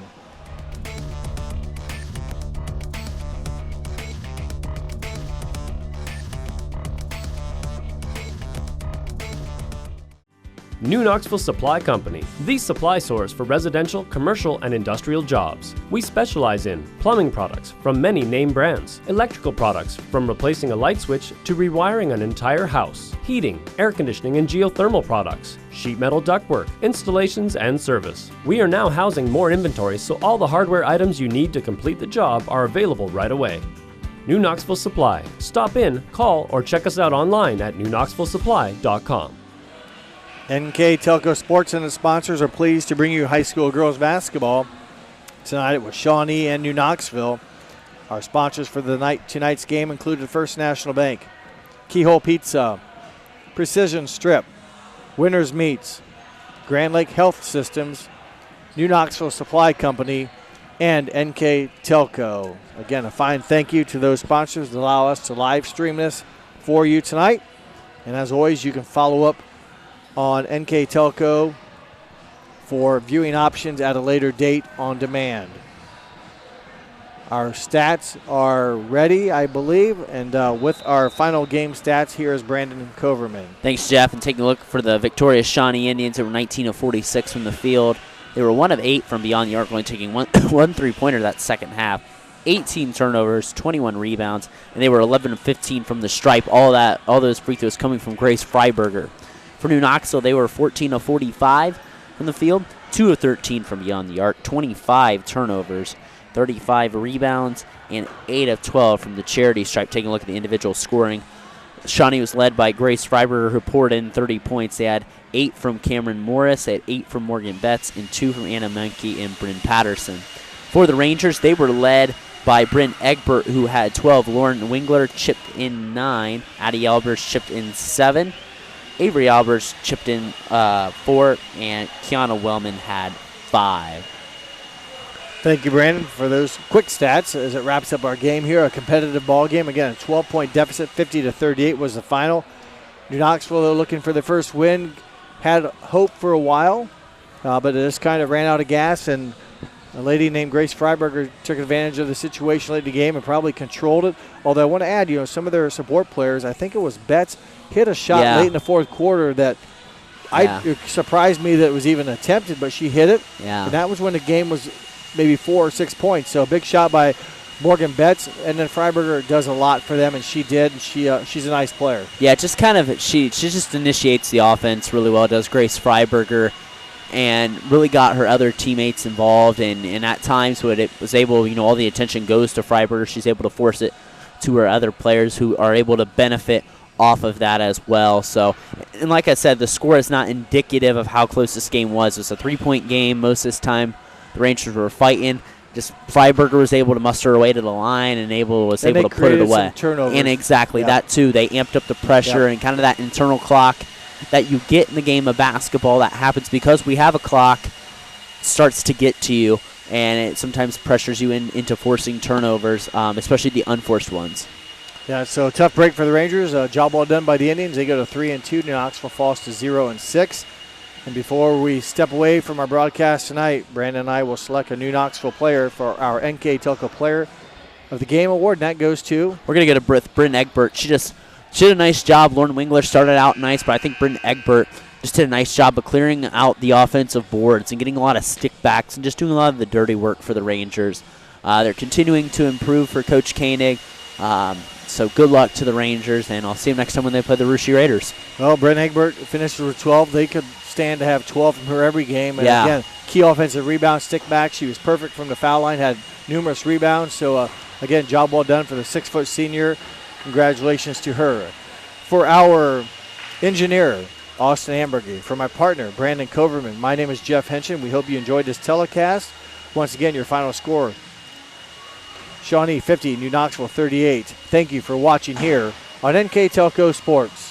S14: New Knoxville Supply Company, the supply source for residential, commercial, and industrial jobs. We specialize in plumbing products from many name brands, electrical products from replacing a light switch to rewiring an entire house, heating, air conditioning, and geothermal products, sheet metal ductwork, installations, and service. We are now housing more inventory, so all the hardware items you need to complete the job are available right away. New Knoxville Supply. Stop in, call, or check us out online at newknoxvillesupply.com.
S1: NK Telco Sports and its sponsors are pleased to bring you high school girls basketball. Tonight it was Shawnee and New Knoxville. Our sponsors for tonight's game included First National Bank, Keyhole Pizza, Precision Strip, Winners Meats, Grand Lake Health Systems, New Knoxville Supply Company, and NK Telco. Again, a fine thank you to those sponsors that allow us to live stream this for you tonight. And as always, you can follow up on NK Telco for viewing options at a later date on demand. Our stats are ready, I believe, and with our final game stats, here is Brandon Coverman.
S2: Thanks, Jeff. And taking a look for the victorious Shawnee Indians, they were 19 of 46 from the field. They were 1 of 8 from beyond the arc, only taking one three-pointer that second half. 18 turnovers, 21 rebounds, and they were 11 of 15 from the stripe. All those free throws coming from Grace Freiberger. For New Knoxville, they were 14 of 45 from the field, 2 of 13 from beyond the arc, 25 turnovers, 35 rebounds, and 8 of 12 from the charity stripe. Taking a look at the individual scoring, Shawnee was led by Grace Freiberger, who poured in 30 points. They had 8 from Cameron Morris, they had 8 from Morgan Betts, and 2 from Anna Menke and Bryn Patterson. For the Rangers, they were led by Bryn Egbert, who had 12. Lauren Wingler chipped in 9. Addie Albers chipped in 7. Avery Albers chipped in 4, and Kiana Wellman had 5.
S1: Thank you, Brandon, for those quick stats as it wraps up our game here. A competitive ball game. Again, a 12-point deficit, 50-38 was the final. New Knoxville, though, looking for the first win. Had hope for a while, but it just kind of ran out of gas, and a lady named Grace Freiberger took advantage of the situation late in the game and probably controlled it. Although I want to add, some of their support players, I think it was Betts, hit a shot late in the fourth quarter that it surprised me that it was even attempted, but she hit it.
S2: Yeah.
S1: And that was when the game was maybe 4 or 6 points. So a big shot by Morgan Betts, and then Freiberger does a lot for them, and she did. And she's a nice player.
S2: Yeah, just kind of she just initiates the offense really well, does Grace Freiberger, and really got her other teammates involved. And at times when it was able, all the attention goes to Freiberger, she's able to force it to her other players who are able to benefit off of that as well. So, and like I said, the score is not indicative of how close this game was. It's a 3-point game most of this time. The Rangers were fighting. Just Freiberger was able to muster her way to the line and was able to put it away. And exactly that too. They amped up the pressure and kind of that internal clock that you get in the game of basketball that happens because we have a clock starts to get to you, and it sometimes pressures you into forcing turnovers, especially the unforced ones.
S1: Yeah, so tough break for the Rangers. Job well done by the Indians. They go to 3-2. New Knoxville falls to 0-6. And before we step away from our broadcast tonight, Brandon and I will select a New Knoxville player for our NK Telco Player of the Game award, and that goes to...
S2: We're going to go to Bryn Egbert. She did a nice job. Lauren Wingler started out nice, but I think Bryn Egbert just did a nice job of clearing out the offensive boards and getting a lot of stickbacks and just doing a lot of the dirty work for the Rangers. They're continuing to improve for Coach Koenig. So good luck to the Rangers, and I'll see them next time when they play the Russia Raiders.
S1: Well, Bryn Egbert finishes with 12. They could stand to have 12 from her every game. And again, key offensive rebound, stick back. She was perfect from the foul line, had numerous rebounds. So, again, job well done for the 6-foot senior. Congratulations to her. For our engineer, Austin Ambergy, for my partner, Brandon Coverman, my name is Jeff Henson. We hope you enjoyed this telecast. Once again, your final score, Shawnee 50, New Knoxville 38. Thank you for watching here on NK Telco Sports.